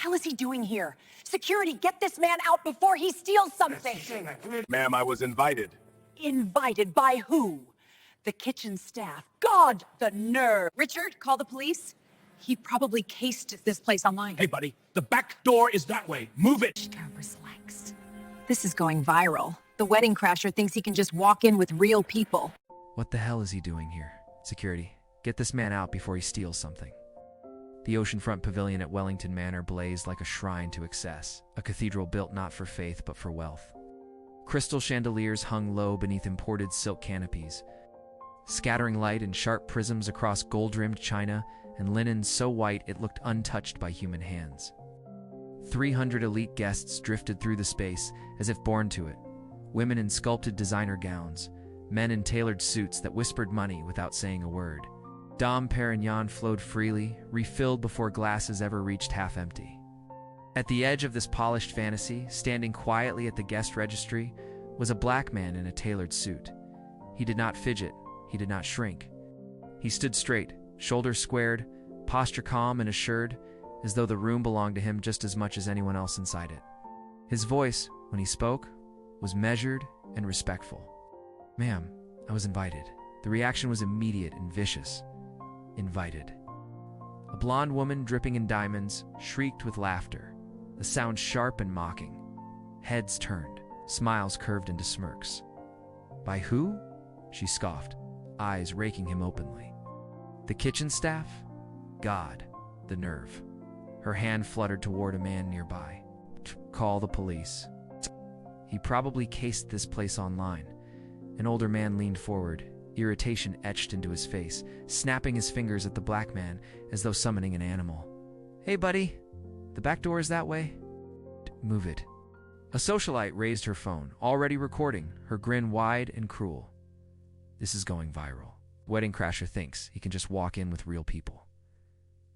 hell is he doing here? Security, get this man out before he steals something! Ma'am, I was invited. Invited by who? The kitchen staff. God, the nerve. Richard, call the police. He probably cased this place online. Hey, buddy, the back door is that way. Move it. Relax. This is going viral. The wedding crasher thinks he can just walk in with real people. What the hell is he doing here? Security, get this man out before he steals something. The oceanfront pavilion at Wellington Manor blazed like a shrine to excess, a cathedral built not for faith but for wealth. Crystal chandeliers hung low beneath imported silk canopies, scattering light in sharp prisms across gold-rimmed china and linen so white it looked untouched by human hands. 300 elite guests drifted through the space as if born to it, women in sculpted designer gowns, men in tailored suits that whispered money without saying a word. Dom Perignon flowed freely, refilled before glasses ever reached half empty. At the edge of this polished fantasy, standing quietly at the guest registry, was a black man in a tailored suit. He did not fidget, he did not shrink. He stood straight, shoulders squared, posture calm and assured, as though the room belonged to him just as much as anyone else inside it. His voice, when he spoke, was measured and respectful. "Ma'am, I was invited." The reaction was immediate and vicious. Invited. A blonde woman dripping in diamonds shrieked with laughter, the sound sharp and mocking. Heads turned, smiles curved into smirks. "By who?" she scoffed, eyes raking him openly. "The kitchen staff?" God, the nerve. Her hand fluttered toward a man nearby. "Call the police." "He probably cased this place online." An older man leaned forward, irritation etched into his face, snapping his fingers at the black man as though summoning an animal. "Hey, buddy, the back door is that way." "Move it." A socialite raised her phone, already recording, her grin wide and cruel. This is going viral. Wedding crasher thinks he can just walk in with real people.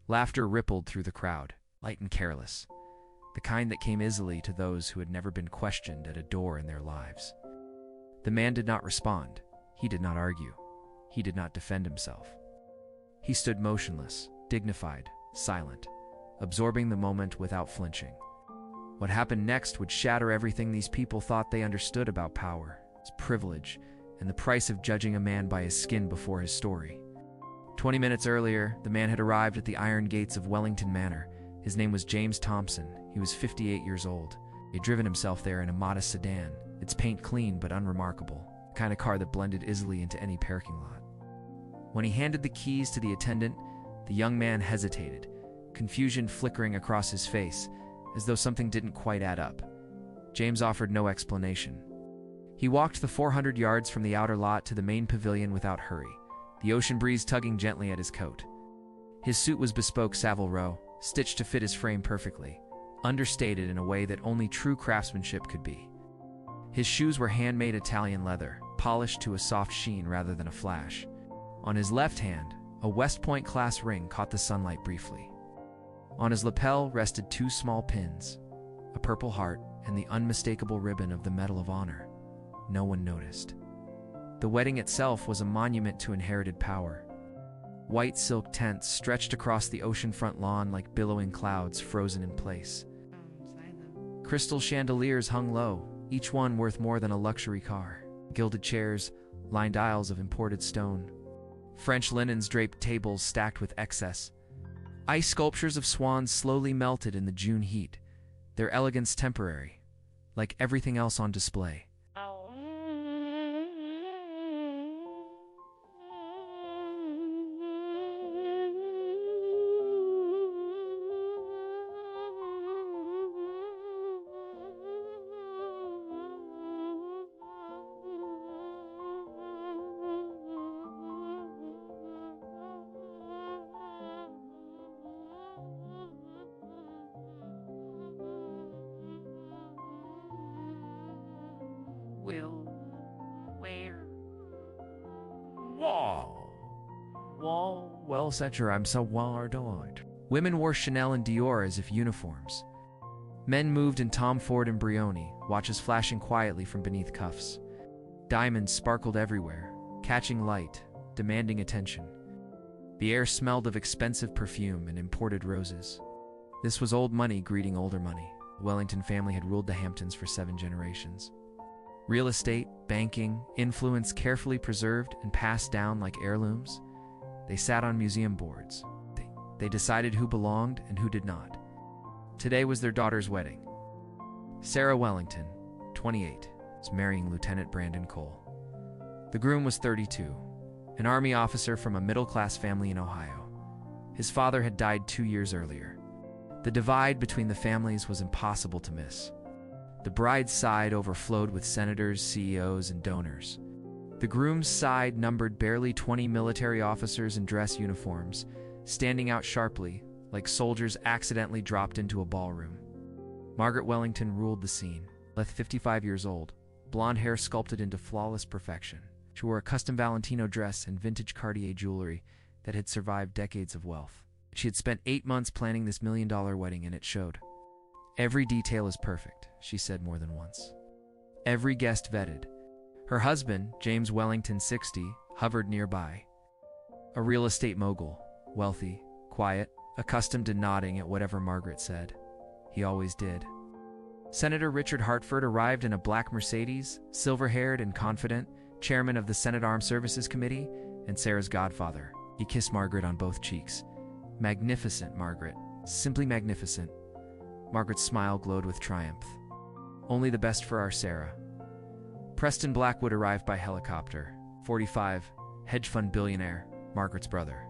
Laughter rippled through the crowd, light and careless, the kind that came easily to those who had never been questioned at a door in their lives. The man did not respond. He did not argue. He did not defend himself. He stood motionless, dignified, silent, absorbing the moment without flinching. What happened next would shatter everything these people thought they understood about power, its privilege, and the price of judging a man by his skin before his story. 20 minutes earlier, the man had arrived at the iron gates of Wellington Manor. His name was James Thompson. He was 58 years old. He had driven himself there in a modest sedan, its paint clean but unremarkable, the kind of car that blended easily into any parking lot. When he handed the keys to the attendant, the young man hesitated, confusion flickering across his face, as though something didn't quite add up. James offered no explanation. He walked the 400 yards from the outer lot to the main pavilion without hurry, the ocean breeze tugging gently at his coat. His suit was bespoke Savile Row, stitched to fit his frame perfectly, understated in a way that only true craftsmanship could be. His shoes were handmade Italian leather, polished to a soft sheen rather than a flash. On his left hand, a West Point class ring caught the sunlight briefly. On his lapel rested two small pins, a purple heart and the unmistakable ribbon of the Medal of Honor. No one noticed. The wedding itself was a monument to inherited power. White silk tents stretched across the oceanfront lawn like billowing clouds frozen in place. Crystal chandeliers hung low, each one worth more than a luxury car. Gilded chairs lined aisles of imported stone. French linens draped tables stacked with excess. Ice sculptures of swans slowly melted in the June heat, their elegance temporary, like everything else on display. Well, censure, I'm so well adored. Women wore Chanel and Dior as if uniforms. Men moved in Tom Ford and Brioni, watches flashing quietly from beneath cuffs. Diamonds sparkled everywhere, catching light, demanding attention. The air smelled of expensive perfume and imported roses. This was old money greeting older money. The Wellington family had ruled the Hamptons for 7 generations. Real estate, banking, influence carefully preserved and passed down like heirlooms. They sat on museum boards. They decided who belonged and who did not. Today was their daughter's wedding. Sarah Wellington, 28, was marrying Lieutenant Brandon Cole. The groom was 32, an Army officer from a middle-class family in Ohio. His father had died 2 years earlier. The divide between the families was impossible to miss. The bride's side overflowed with senators, CEOs, and donors. The groom's side numbered barely 20 military officers in dress uniforms, standing out sharply, like soldiers accidentally dropped into a ballroom. Margaret Wellington ruled the scene, 55 years old, blonde hair sculpted into flawless perfection. She wore a custom Valentino dress and vintage Cartier jewelry that had survived decades of wealth. She had spent 8 months planning this $1 million wedding, and it showed. "Every detail is perfect," she said more than once. Every guest vetted. Her husband, James Wellington, 60, hovered nearby. A real estate mogul, wealthy, quiet, accustomed to nodding at whatever Margaret said. He always did. Senator Richard Hartford arrived in a black Mercedes, silver-haired and confident, chairman of the Senate Armed Services Committee, and Sarah's godfather. He kissed Margaret on both cheeks. "Magnificent, Margaret. Simply magnificent." Margaret's smile glowed with triumph. "Only the best for our Sarah." Preston Blackwood arrived by helicopter, 45, hedge fund billionaire, Margaret's brother.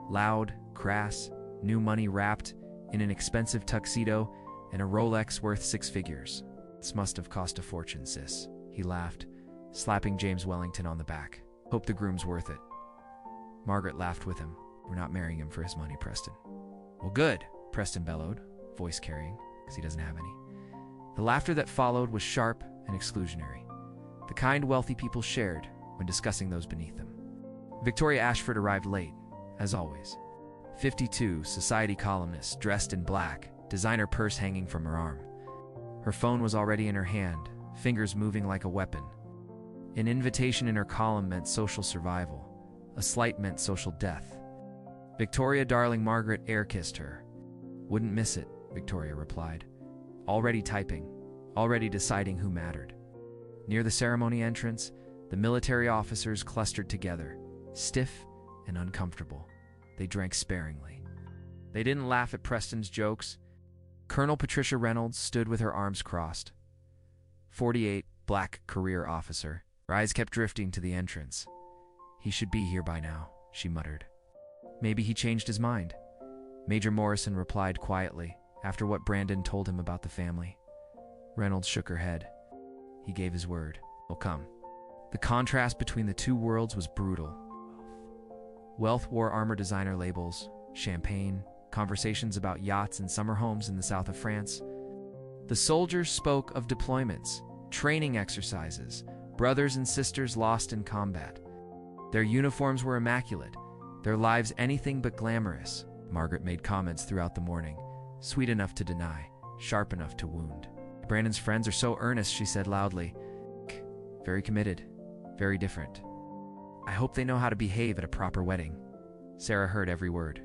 Loud, crass, new money wrapped in an expensive tuxedo and a Rolex worth 6 figures. "This must have cost a fortune, sis," he laughed, slapping James Wellington on the back. "Hope the groom's worth it." Margaret laughed with him. "We're not marrying him for his money, Preston." "Well, good," Preston bellowed, voice carrying, because he doesn't have any. The laughter that followed was sharp and exclusionary, the kind wealthy people shared when discussing those beneath them. Victoria Ashford arrived late, as always. 52, society columnist, dressed in black, designer purse hanging from her arm. Her phone was already in her hand, fingers moving like a weapon. An invitation in her column meant social survival. A slight meant social death. "Victoria, darling," Margaret air-kissed her. "Wouldn't miss it," Victoria replied. Already typing, already deciding who mattered. Near the ceremony entrance, the military officers clustered together, stiff and uncomfortable. They drank sparingly. They didn't laugh at Preston's jokes. Colonel Patricia Reynolds stood with her arms crossed. 48, black career officer. Her eyes kept drifting to the entrance. "He should be here by now," she muttered. "Maybe he changed his mind." Major Morrison replied quietly, after what Brandon told him about the family. Reynolds shook her head. He gave his word. "He'll come." The contrast between the two worlds was brutal. Wealth wore armor designer labels, champagne, conversations about yachts and summer homes in the south of France. The soldiers spoke of deployments, training exercises, brothers and sisters lost in combat. Their uniforms were immaculate, their lives anything but glamorous. Margaret made comments throughout the morning, sweet enough to deny, sharp enough to wound. "Brandon's friends are so earnest," she said loudly. "Very committed, very different. I hope they know how to behave at a proper wedding." Sarah heard every word.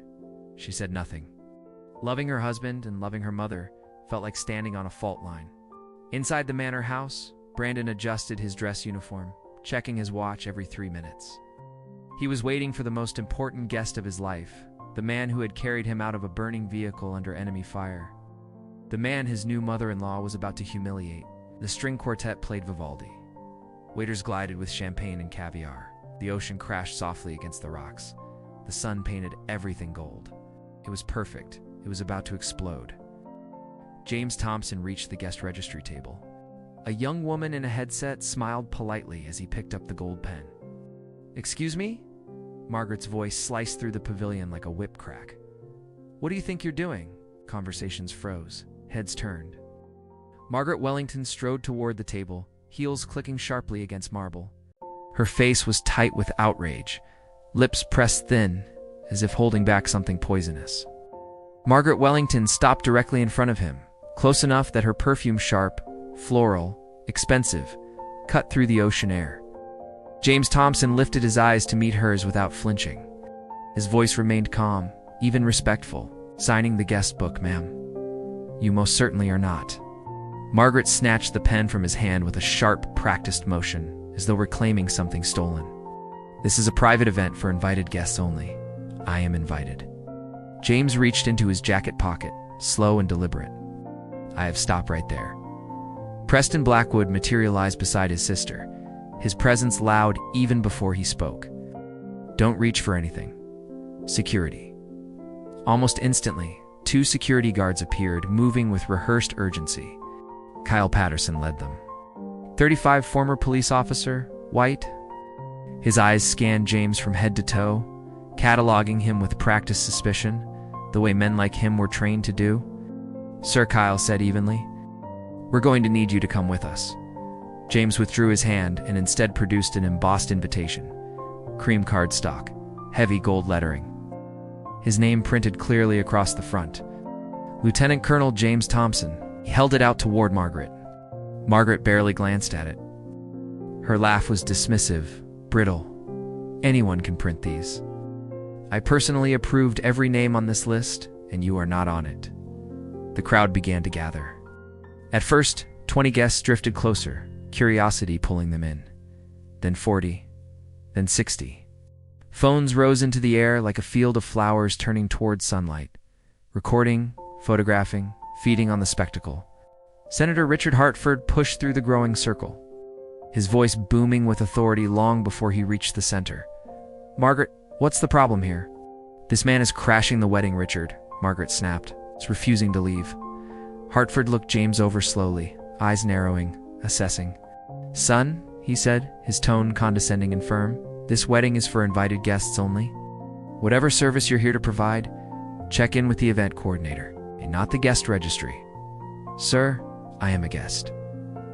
She said nothing. Loving her husband and loving her mother felt like standing on a fault line. Inside the manor house, Brandon adjusted his dress uniform, checking his watch every 3 minutes. He was waiting for the most important guest of his life, the man who had carried him out of a burning vehicle under enemy fire. The man his new mother-in-law was about to humiliate. The string quartet played Vivaldi. Waiters glided with champagne and caviar. The ocean crashed softly against the rocks. The sun painted everything gold. It was perfect. It was about to explode. James Thompson reached the guest registry table. A young woman in a headset smiled politely as he picked up the gold pen. "Excuse me?" Margaret's voice sliced through the pavilion like a whip crack. "What do you think you're doing?" Conversations froze. Heads turned. Margaret Wellington strode toward the table, heels clicking sharply against marble. Her face was tight with outrage, lips pressed thin, as if holding back something poisonous. Margaret Wellington stopped directly in front of him, close enough that her perfume, sharp, floral, expensive, cut through the ocean air. James Thompson lifted his eyes to meet hers without flinching. His voice remained calm, even respectful. "Signing the guest book, ma'am." You most certainly are not. Margaret snatched the pen from his hand with a sharp, practiced motion, as though reclaiming something stolen. This is a private event for invited guests only. I am invited. James reached into his jacket pocket, slow and deliberate. I have stopped right there. Preston Blackwood materialized beside his sister, his presence loud even before he spoke. Don't reach for anything. Security. Almost instantly, 2 security guards appeared, moving with rehearsed urgency. Kyle Patterson led them. 35 former police officer, white. His eyes scanned James from head to toe, cataloging him with practiced suspicion, the way men like him were trained to do. Sir, Kyle said evenly, we're going to need you to come with us. James withdrew his hand and instead produced an embossed invitation. Cream cardstock, heavy gold lettering. His name printed clearly across the front. Lieutenant Colonel James Thompson. He held it out toward Margaret. Margaret barely glanced at it. Her laugh was dismissive, brittle. Anyone can print these. I personally approved every name on this list, and you are not on it. The crowd began to gather. At first, 20 guests drifted closer, curiosity pulling them in. Then 40, then 60. Phones rose into the air like a field of flowers turning toward sunlight, recording, photographing, feeding on the spectacle. Senator Richard Hartford pushed through the growing circle, his voice booming with authority long before he reached the center. Margaret, what's the problem here? This man is crashing the wedding, Richard, Margaret snapped. He's refusing to leave. Hartford looked James over slowly, eyes narrowing, assessing. Son, he said, his tone condescending and firm, this wedding is for invited guests only. Whatever service you're here to provide, check in with the event coordinator, and not the guest registry. Sir, I am a guest.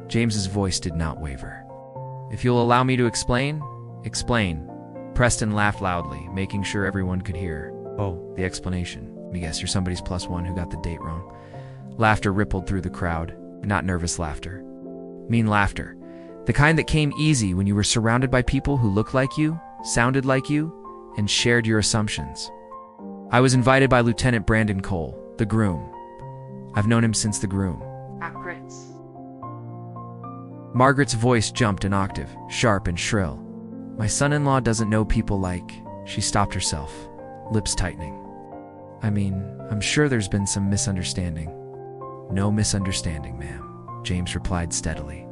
James's voice did not waver. If you'll allow me to explain, explain. Preston laughed loudly, making sure everyone could hear. Oh, the explanation. Let me guess, you're somebody's +1 who got the date wrong. Laughter rippled through the crowd, not nervous laughter. Mean laughter. The kind that came easy when you were surrounded by people who looked like you, sounded like you, and shared your assumptions. I was invited by Lieutenant Brandon Cole, the groom. I've known him since the groom. Margaret's voice jumped an octave, sharp and shrill. My son-in-law doesn't know people like... She stopped herself, lips tightening. I mean, I'm sure there's been some misunderstanding. No misunderstanding, ma'am, James replied steadily.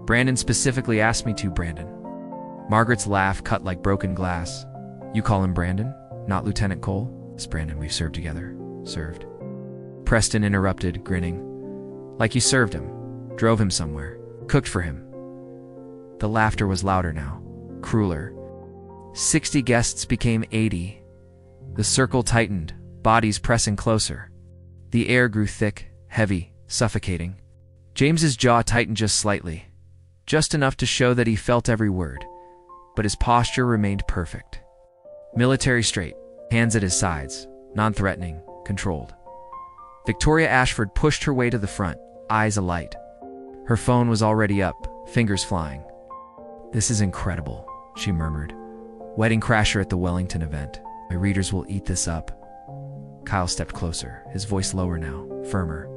Brandon specifically asked me to, Brandon. Margaret's laugh cut like broken glass. You call him Brandon, not Lieutenant Cole? It's Brandon, we've served together. Served. Preston interrupted, grinning. Like you served him, drove him somewhere, cooked for him. The laughter was louder now, crueler. 60 guests became 80. The circle tightened, bodies pressing closer. The air grew thick, heavy, suffocating. James's jaw tightened just slightly, just enough to show that he felt every word, but his posture remained perfect. Military straight, hands at his sides, non-threatening, controlled. Victoria Ashford pushed her way to the front, eyes alight. Her phone was already up, fingers flying. This is incredible, she murmured. Wedding crasher at the Wellington event. My readers will eat this up. Kyle stepped closer, his voice lower now, firmer.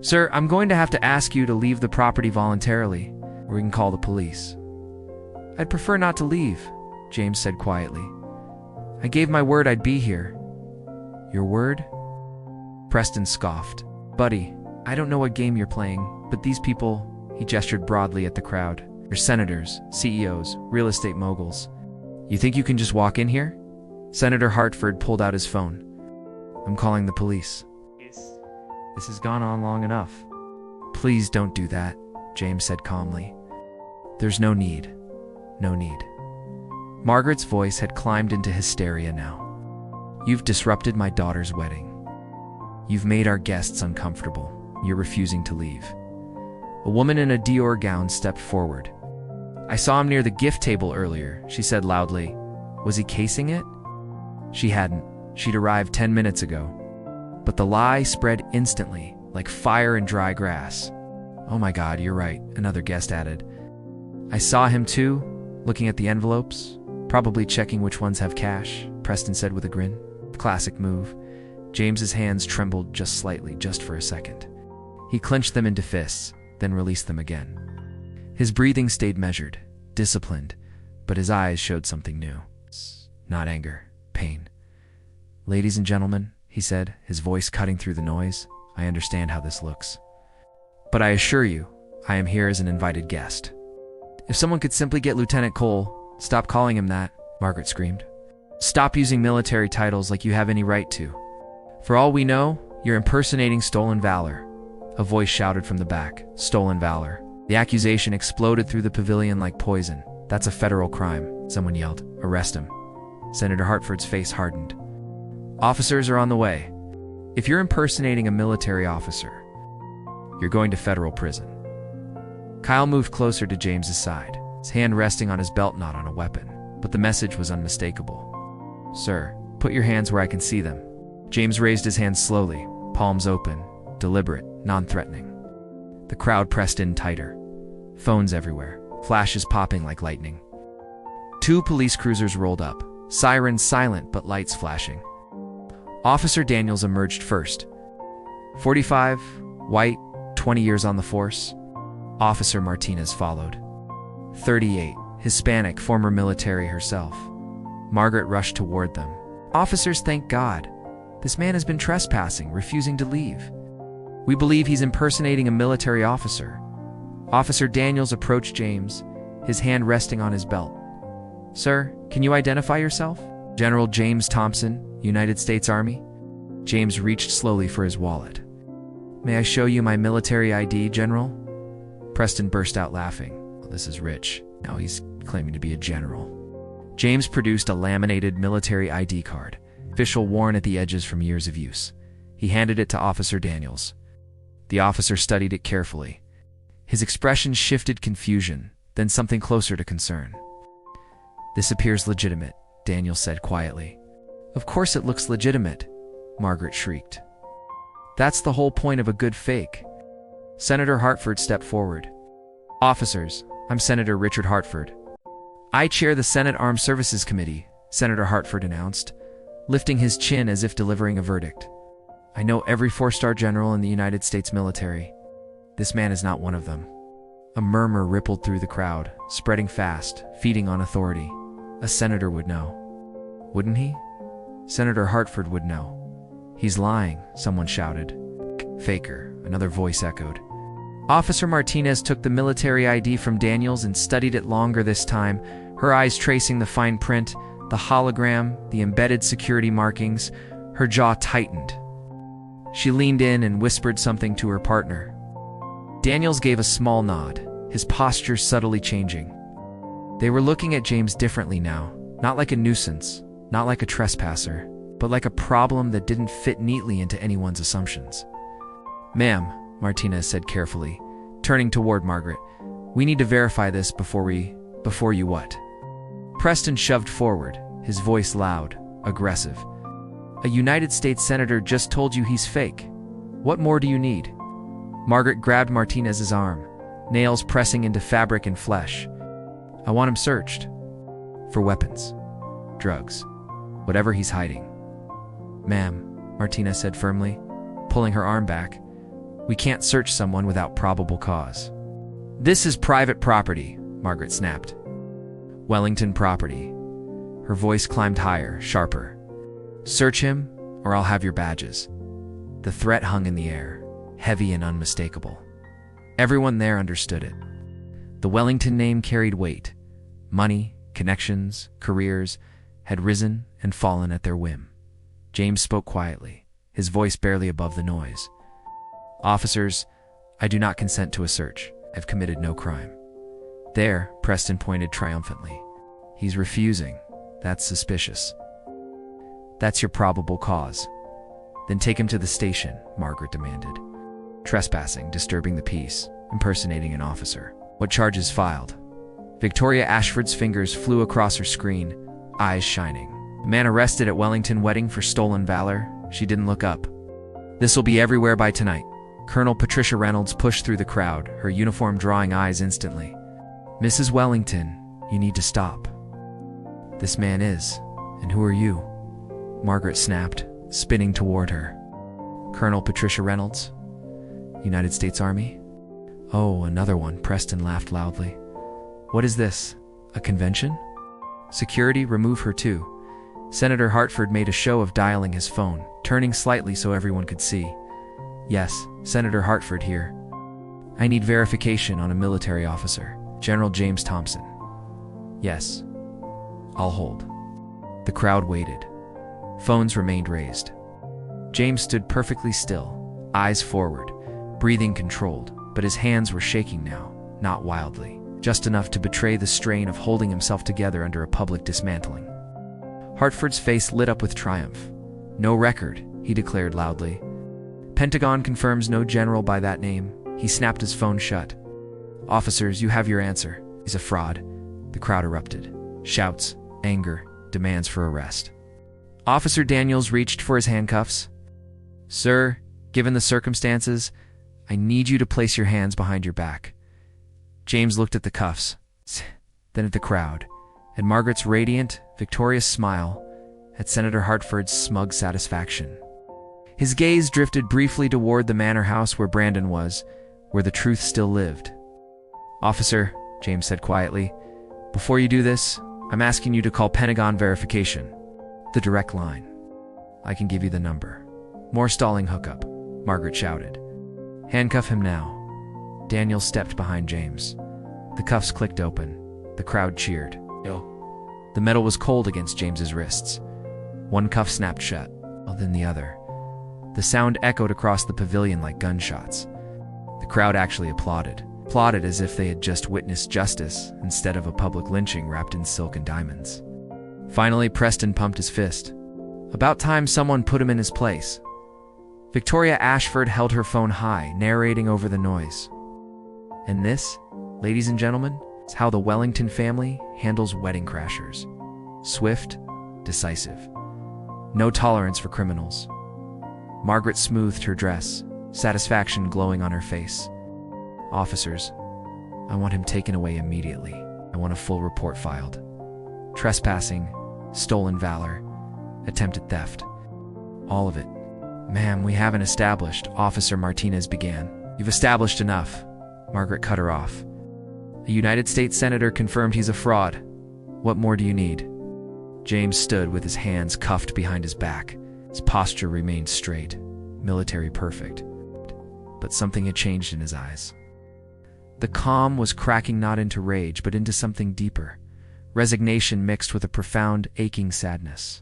Sir, I'm going to have to ask you to leave the property voluntarily, or we can call the police. I'd prefer not to leave, James said quietly. I gave my word I'd be here. Your word? Preston scoffed. Buddy, I don't know what game you're playing, but these people, he gestured broadly at the crowd. They're senators, CEOs, real estate moguls. You think you can just walk in here? Senator Hartford pulled out his phone. I'm calling the police. This has gone on long enough. Please don't do that, James said calmly. There's no need. No need. Margaret's voice had climbed into hysteria now. You've disrupted my daughter's wedding. You've made our guests uncomfortable. You're refusing to leave. A woman in a Dior gown stepped forward. I saw him near the gift table earlier, she said loudly. Was he casing it? She hadn't. She'd arrived 10 minutes ago. But the lie spread instantly, like fire in dry grass. Oh my God, you're right, another guest added. I saw him too, looking at the envelopes, probably checking which ones have cash, Preston said with a grin. Classic move. James's hands trembled just slightly, just for a second. He clenched them into fists, then released them again. His breathing stayed measured, disciplined, but his eyes showed something new. Not anger, pain. "Ladies and gentlemen," he said, his voice cutting through the noise, "I understand how this looks. But I assure you, I am here as an invited guest." "If someone could simply get Lieutenant Cole, stop calling him that," Margaret screamed. "Stop using military titles like you have any right to. For all we know, you're impersonating stolen valor." A voice shouted from the back, "Stolen valor." The accusation exploded through the pavilion like poison. "That's a federal crime," someone yelled. "Arrest him." Senator Hartford's face hardened. "Officers are on the way. If you're impersonating a military officer, you're going to federal prison." Kyle moved closer to James's side, his hand resting on his belt, not on a weapon, but the message was unmistakable. "Sir, put your hands where I can see them." James raised his hands slowly, palms open, deliberate, non-threatening. The crowd pressed in tighter. Phones everywhere, flashes popping like lightning. 2 police cruisers rolled up, sirens silent but lights flashing. Officer Daniels emerged first. 45, white, 20 years on the force. Officer Martinez followed. 38, Hispanic, former military herself. Margaret rushed toward them. "Officers, thank God. This man has been trespassing, refusing to leave. We believe he's impersonating a military officer." Officer Daniels approached James, his hand resting on his belt. "Sir, can you identify yourself?" "General James Thompson, United States Army." James reached slowly for his wallet. "May I show you my military ID, General?" Preston burst out laughing. "Well, this is rich. Now he's claiming to be a general." James produced a laminated military ID card, official worn at the edges from years of use. He handed it to Officer Daniels. The officer studied it carefully. His expression shifted confusion, then something closer to concern. "This appears legitimate," Daniels said quietly. "Of course it looks legitimate," Margaret shrieked. "That's the whole point of a good fake." Senator Hartford stepped forward. "Officers, I'm Senator Richard Hartford. I chair the Senate Armed Services Committee," Senator Hartford announced, lifting his chin as if delivering a verdict. "I know every 4-star general in the United States military. This man is not one of them." A murmur rippled through the crowd, spreading fast, feeding on authority. A senator would know. Wouldn't he? Senator Hartford would know. "He's lying," someone shouted. "Faker," another voice echoed. Officer Martinez took the military ID from Daniels and studied it longer this time, her eyes tracing the fine print, the hologram, the embedded security markings. Her jaw tightened. She leaned in and whispered something to her partner. Daniels gave a small nod, his posture subtly changing. They were looking at James differently now, not like a nuisance, not like a trespasser, but like a problem that didn't fit neatly into anyone's assumptions. "Ma'am," Martinez said carefully, turning toward Margaret, "we need to verify this before you what?" Preston shoved forward, his voice loud, aggressive. "A United States senator just told you he's fake. What more do you need?" Margaret grabbed Martinez's arm, nails pressing into fabric and flesh. "I want him searched. For weapons, drugs, whatever he's hiding." "Ma'am," Martinez said firmly, pulling her arm back, "we can't search someone without probable cause." "This is private property," Margaret snapped. "Wellington property." Her voice climbed higher, sharper. "Search him, or I'll have your badges." The threat hung in the air, heavy and unmistakable. Everyone there understood it. The Wellington name carried weight. Money, connections, careers had risen and fallen at their whim. James spoke quietly, his voice barely above the noise. "Officers, I do not consent to a search. I've committed no crime." "There," Preston pointed triumphantly. "He's refusing. That's suspicious." "That's your probable cause." "Then take him to the station," Margaret demanded. "Trespassing, disturbing the peace, impersonating an officer. What charges filed?" Victoria Ashford's fingers flew across her screen, eyes shining. "The man arrested at Wellington wedding for stolen valor." She didn't look up. "This will be everywhere by tonight." Colonel Patricia Reynolds pushed through the crowd, her uniform drawing eyes instantly. "Mrs. Wellington, you need to stop." "This man is. And who are you?" Margaret snapped, spinning toward her. "Colonel Patricia Reynolds." United States Army? Oh, another one, Preston laughed loudly. What is this? A convention? Security, remove her too. Senator Hartford made a show of dialing his phone, turning slightly so everyone could see. Yes, Senator Hartford here. I need verification on a military officer, General James Thompson. Yes. I'll hold. The crowd waited. Phones remained raised. James stood perfectly still, eyes forward, breathing controlled, but his hands were shaking now, not wildly, just enough to betray the strain of holding himself together under a public dismantling. Hartford's face lit up with triumph. No record, he declared loudly. Pentagon confirms no general by that name. He snapped his phone shut. Officers, you have your answer. He's a fraud. The crowd erupted. Shouts, anger, demands for arrest. Officer Daniels reached for his handcuffs. Sir, given the circumstances, I need you to place your hands behind your back. James looked at the cuffs, then at the crowd, at Margaret's radiant, victorious smile, at Senator Hartford's smug satisfaction. His gaze drifted briefly toward the manor house where Brandon was, where the truth still lived. Officer, James said quietly, before you do this, I'm asking you to call Pentagon verification. The direct line. I can give you the number. More stalling hookup, Margaret shouted. Handcuff him now. Daniel stepped behind James. The cuffs clicked open. The crowd cheered. The metal was cold against James's wrists. One cuff snapped shut, then the other. The sound echoed across the pavilion like gunshots. The crowd actually applauded as if they had just witnessed justice instead of a public lynching wrapped in silk and diamonds. Finally, Preston pumped his fist. About time someone put him in his place. Victoria Ashford held her phone high, narrating over the noise. And this, ladies and gentlemen, is how the Wellington family handles wedding crashers. Swift, decisive. No tolerance for criminals. Margaret smoothed her dress, satisfaction glowing on her face. Officers, I want him taken away immediately. I want a full report filed. Trespassing, stolen valor, attempted theft. All of it. Ma'am, we haven't established, Officer Martinez began. You've established enough. Margaret cut her off. A United States Senator confirmed he's a fraud. What more do you need? James stood with his hands cuffed behind his back. His posture remained straight, military perfect. But something had changed in his eyes. The calm was cracking not into rage, but into something deeper. Resignation mixed with a profound, aching sadness.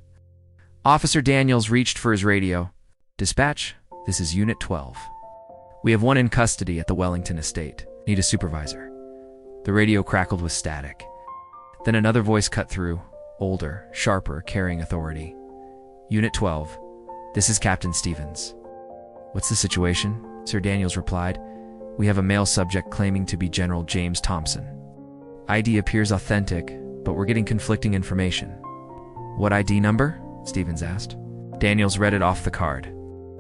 Officer Daniels reached for his radio. Dispatch, this is Unit 12. We have one in custody at the Wellington estate. Need a supervisor. The radio crackled with static. Then another voice cut through, older, sharper, carrying authority. Unit 12, this is Captain Stevens. What's the situation? Sir Daniels replied. We have a male subject claiming to be General James Thompson. ID appears authentic, but we're getting conflicting information. What ID number? Stevens asked. Daniels read it off the card.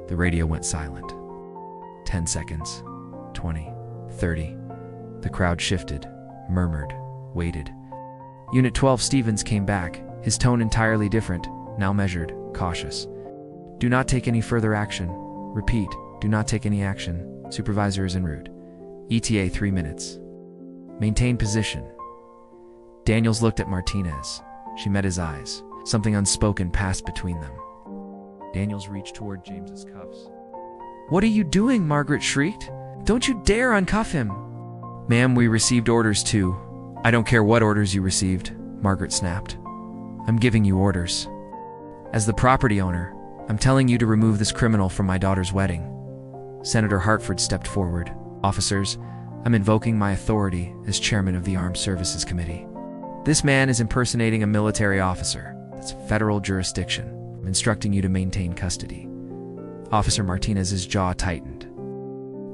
The radio went silent. 10 seconds. 20. 30. The crowd shifted, murmured, waited. Unit 12 Stevens came back, his tone entirely different, now measured, cautious. Do not take any further action. Repeat, do not take any action. Supervisor is en route. ETA 3 minutes. Maintain position. Daniels looked at Martinez. She met his eyes. Something unspoken passed between them. Daniels reached toward James's cuffs. What are you doing? Margaret shrieked. Don't you dare uncuff him. Ma'am, we received orders too. I don't care what orders you received, Margaret snapped. I'm giving you orders. As the property owner, I'm telling you to remove this criminal from my daughter's wedding. Senator Hartford stepped forward. Officers, I'm invoking my authority as chairman of the Armed Services Committee. This man is impersonating a military officer. That's federal jurisdiction. I'm instructing you to maintain custody. Officer Martinez's jaw tightened.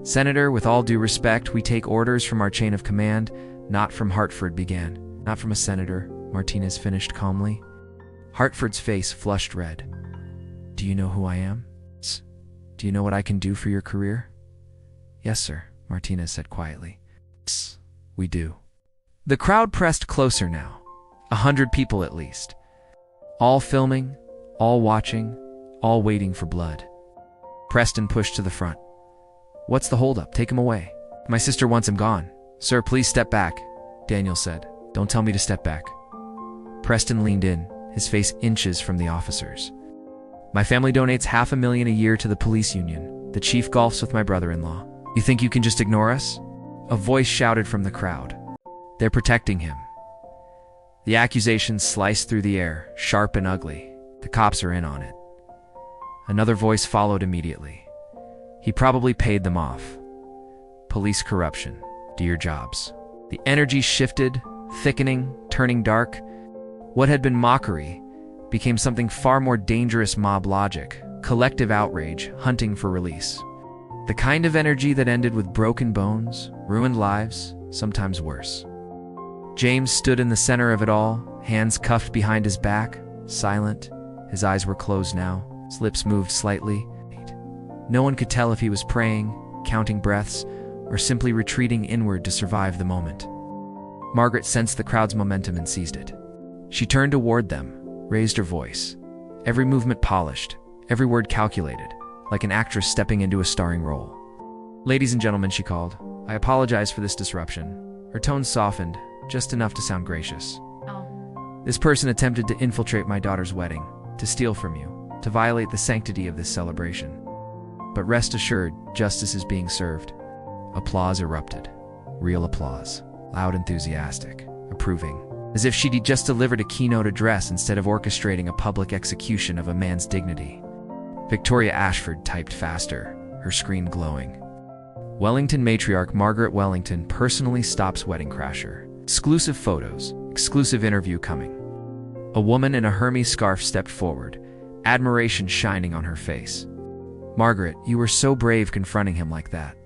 Senator, with all due respect, we take orders from our chain of command, not from Hartford began. Not from a senator, Martinez finished calmly. Hartford's face flushed red. Do you know who I am? Do you know what I can do for your career? Yes, sir, Martinez said quietly. We do. The crowd pressed closer now. 100 people at least. All filming, all watching, all waiting for blood. Preston pushed to the front. What's the holdup? Take him away. My sister wants him gone. Sir, please step back, Daniel said. Don't tell me to step back. Preston leaned in, his face inches from the officers. My family donates $500,000 a year to the police union. The chief golfs with my brother-in-law. You think you can just ignore us? A voice shouted from the crowd. They're protecting him. The accusations sliced through the air, sharp and ugly. The cops are in on it. Another voice followed immediately. He probably paid them off. Police corruption. Do your jobs. The energy shifted, thickening, turning dark. What had been mockery became something far more dangerous: mob logic, collective outrage, hunting for release. The kind of energy that ended with broken bones, ruined lives, sometimes worse. James stood in the center of it all, hands cuffed behind his back, silent. His eyes were closed now, his lips moved slightly. No one could tell if he was praying, counting breaths, or simply retreating inward to survive the moment. Margaret sensed the crowd's momentum and seized it. She turned toward them, raised her voice. Every movement polished, every word calculated, like an actress stepping into a starring role. Ladies and gentlemen, she called, I apologize for this disruption. Her tone softened, just enough to sound gracious. This person attempted to infiltrate my daughter's wedding, to steal from you, to violate the sanctity of this celebration. But rest assured, justice is being served. Applause erupted. Real applause. Loud, enthusiastic, approving. As if she'd just delivered a keynote address instead of orchestrating a public execution of a man's dignity. Victoria Ashford typed faster, her screen glowing. Wellington matriarch Margaret Wellington personally stops wedding crasher. Exclusive photos, exclusive interview coming. A woman in a Hermes scarf stepped forward, admiration shining on her face. Margaret, you were so brave confronting him like that.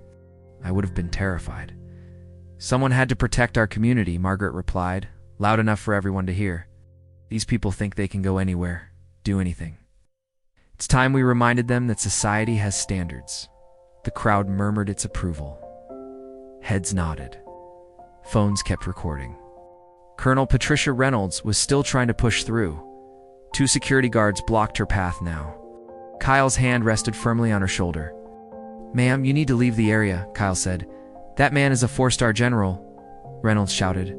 I would have been terrified. Someone had to protect our community, Margaret replied, loud enough for everyone to hear. These people think they can go anywhere, do anything. It's time we reminded them that society has standards. The crowd murmured its approval. Heads nodded. Phones kept recording. Colonel Patricia Reynolds was still trying to push through. 2 security guards blocked her path now. Kyle's hand rested firmly on her shoulder. Ma'am, you need to leave the area, Kyle said. That man is a 4-star general, Reynolds shouted.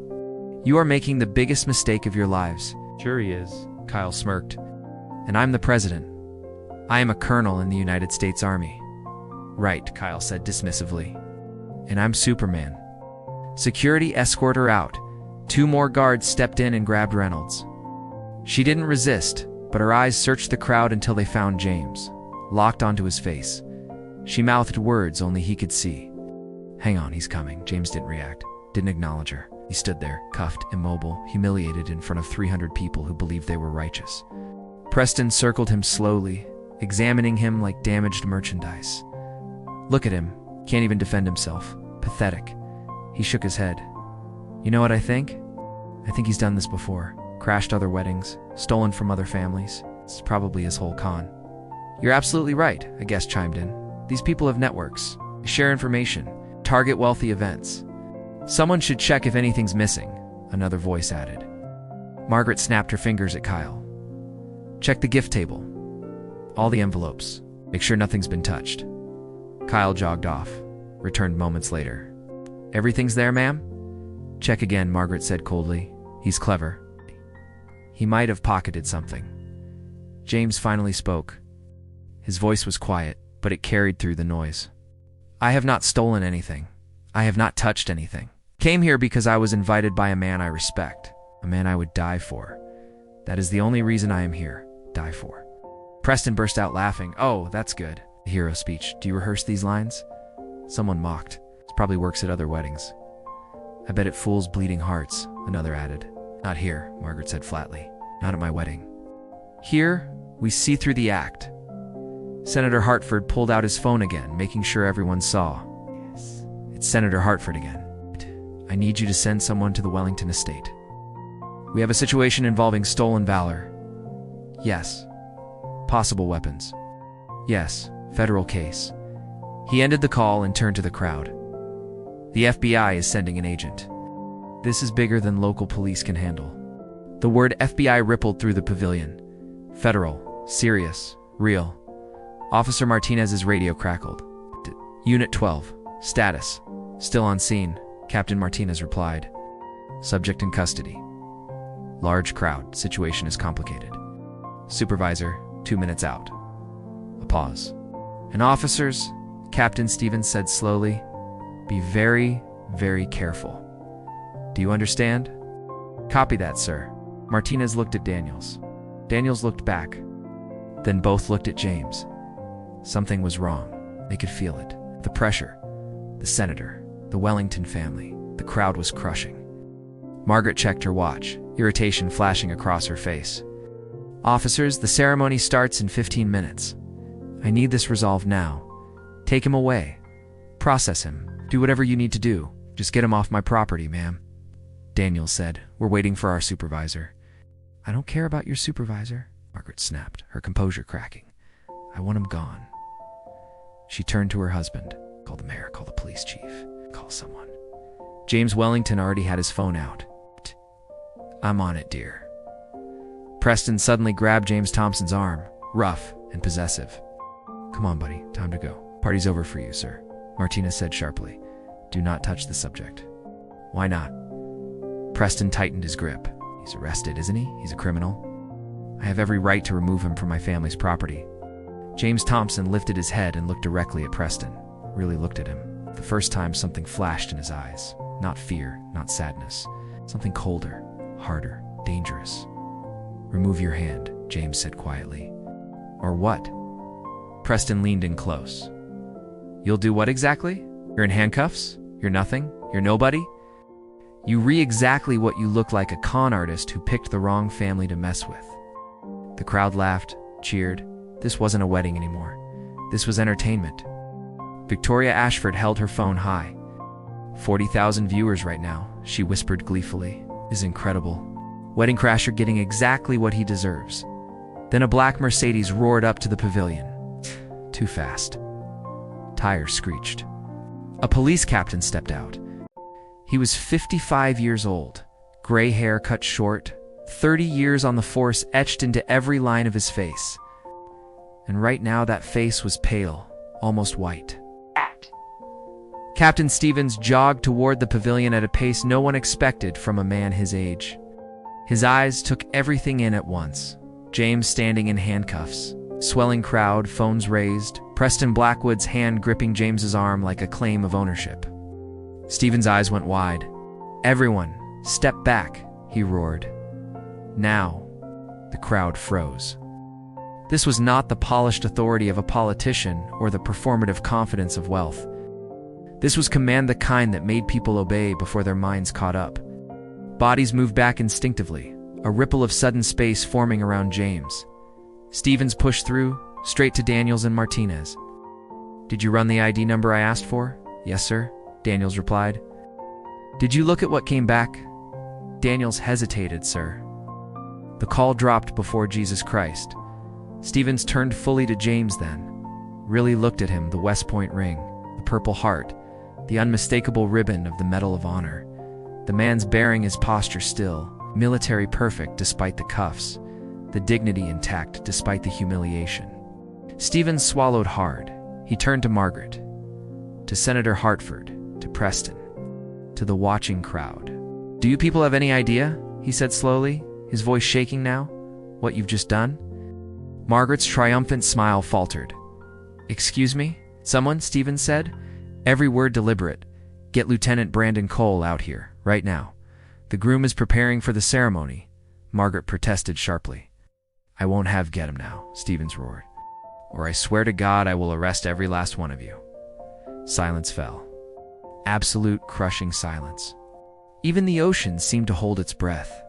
You are making the biggest mistake of your lives. Sure he is, Kyle smirked. And I'm the president. I am a colonel in the United States Army. Right, Kyle said dismissively. And I'm Superman. Security escorted her out. 2 more guards stepped in and grabbed Reynolds. She didn't resist, but her eyes searched the crowd until they found James, locked onto his face. She mouthed words only he could see. Hang on, he's coming. James didn't react, didn't acknowledge her. He stood there, cuffed, immobile, humiliated in front of 300 people who believed they were righteous. Preston circled him slowly, examining him like damaged merchandise. Look at him. Can't even defend himself. Pathetic. He shook his head. You know what I think? I think he's done this before. Crashed other weddings, stolen from other families. It's probably his whole con. You're absolutely right, a guest chimed in. These people have networks. They share information. Target wealthy events. Someone should check if anything's missing, another voice added. Margaret snapped her fingers at Kyle. Check the gift table. All the envelopes. Make sure nothing's been touched. Kyle jogged off, returned moments later. Everything's there, ma'am? Check again, Margaret said coldly. He's clever. He might have pocketed something. James finally spoke. His voice was quiet, but it carried through the noise. I have not stolen anything. I have not touched anything. Came here because I was invited by a man I respect, a man I would die for. That is the only reason I am here. Die for. Preston burst out laughing. Oh, that's good. A hero speech. Do you rehearse these lines? Someone mocked. This probably works at other weddings. I bet it fools bleeding hearts, another added. Not here, Margaret said flatly. Not at my wedding. Here, we see through the act. Senator Hartford pulled out his phone again, making sure everyone saw. Yes. It's Senator Hartford again. I need you to send someone to the Wellington estate. We have a situation involving stolen valor. Yes. Possible weapons. Yes. Federal case. He ended the call and turned to the crowd. The FBI is sending an agent. This is bigger than local police can handle. The word FBI rippled through the pavilion. Federal. Serious. Real. Officer Martinez's radio crackled. Unit 12. Status. Still on scene, Captain Martinez replied. Subject in custody. Large crowd. Situation is complicated. Supervisor, 2 minutes out. A pause. And officers, Captain Stevens said slowly, be very, very careful. Do you understand? Copy that, sir. Martinez looked at Daniels. Daniels looked back. Then both looked at James. Something was wrong. They could feel it. The pressure. The senator. The Wellington family. The crowd was crushing. Margaret checked her watch, irritation flashing across her face. Officers, the ceremony starts in 15 minutes. I need this resolved now. Take him away. Process him. Do whatever you need to do. Just get him off my property, ma'am. Daniels said, we're waiting for our supervisor. I don't care about your supervisor, Margaret snapped, her composure cracking. I want him gone. She turned to her husband. Call the mayor, call the police chief, call someone. James Wellington already had his phone out. I'm on it, dear. Preston suddenly grabbed James Thompson's arm, rough and possessive. Come on, buddy, time to go. Party's over for you, sir, Martinez said sharply. Do not touch the subject. Why not? Preston tightened his grip. He's arrested, isn't he? He's a criminal. I have every right to remove him from my family's property. James Thompson lifted his head and looked directly at Preston. Really looked at him. The first time something flashed in his eyes. Not fear, not sadness. Something colder, harder, dangerous. Remove your hand, James said quietly. Or what? Preston leaned in close. You'll do what exactly? You're in handcuffs? You're nothing? You're nobody? You exactly what you look like, a con artist who picked the wrong family to mess with. The crowd laughed, cheered. This wasn't a wedding anymore. This was entertainment. Victoria Ashford held her phone high. 40,000 viewers right now, she whispered gleefully. Is incredible. Wedding crasher getting exactly what he deserves. Then a black Mercedes roared up to the pavilion. Too fast. Tires screeched. A police captain stepped out. He was 55 years old, gray hair cut short, 30 years on the force etched into every line of his face. And right now that face was pale, almost white. Captain Stevens jogged toward the pavilion at a pace no one expected from a man his age. His eyes took everything in at once. James standing in handcuffs, swelling crowd, phones raised, Preston Blackwood's hand gripping James's arm like a claim of ownership. Stevens' eyes went wide. Everyone, step back, he roared. Now, the crowd froze. This was not the polished authority of a politician or the performative confidence of wealth. This was command, the kind that made people obey before their minds caught up. Bodies moved back instinctively, a ripple of sudden space forming around James. Stevens pushed through, straight to Daniels and Martinez. Did you run the ID number I asked for? Yes, sir, Daniels replied. Did you look at what came back? Daniels hesitated, sir. The call dropped before Jesus Christ. Stevens turned fully to James then, really looked at him, the West Point ring, the Purple Heart, the unmistakable ribbon of the Medal of Honor. The man's bearing his posture still, military perfect despite the cuffs, the dignity intact despite the humiliation. Stevens swallowed hard. He turned to Margaret, to Senator Hartford, to Preston, to the watching crowd. Do you people have any idea, he said slowly, his voice shaking now, what you've just done? Margaret's triumphant smile faltered. Excuse me? Someone, Stevens said, every word deliberate. Get Lieutenant Brandon Cole out here, right now. The groom is preparing for the ceremony. Margaret protested sharply. I won't get him now, Stevens roared. Or I swear to God I will arrest every last one of you. Silence fell. Absolute crushing silence. Even the ocean seemed to hold its breath.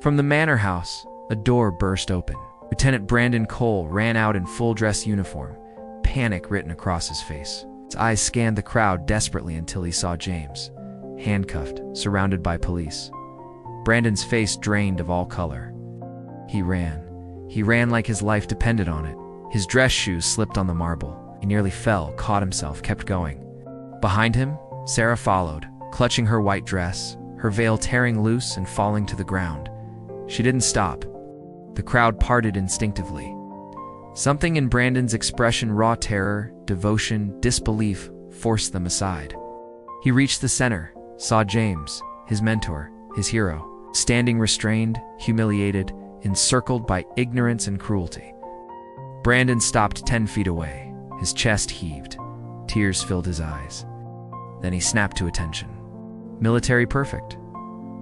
From the manor house, a door burst open. Lieutenant Brandon Cole ran out in full dress uniform, panic written across his face. His eyes scanned the crowd desperately until he saw James, handcuffed, surrounded by police. Brandon's face drained of all color. He ran. He ran like his life depended on it. His dress shoes slipped on the marble. He nearly fell, caught himself, kept going. Behind him, Sarah followed, clutching her white dress, her veil tearing loose and falling to the ground. She didn't stop. The crowd parted instinctively. Something in Brandon's expression, raw terror, devotion, disbelief, forced them aside. He reached the center, saw James, his mentor, his hero, standing restrained, humiliated, encircled by ignorance and cruelty. Brandon stopped 10 feet away. His chest heaved. Tears filled his eyes. Then he snapped to attention. Military perfect.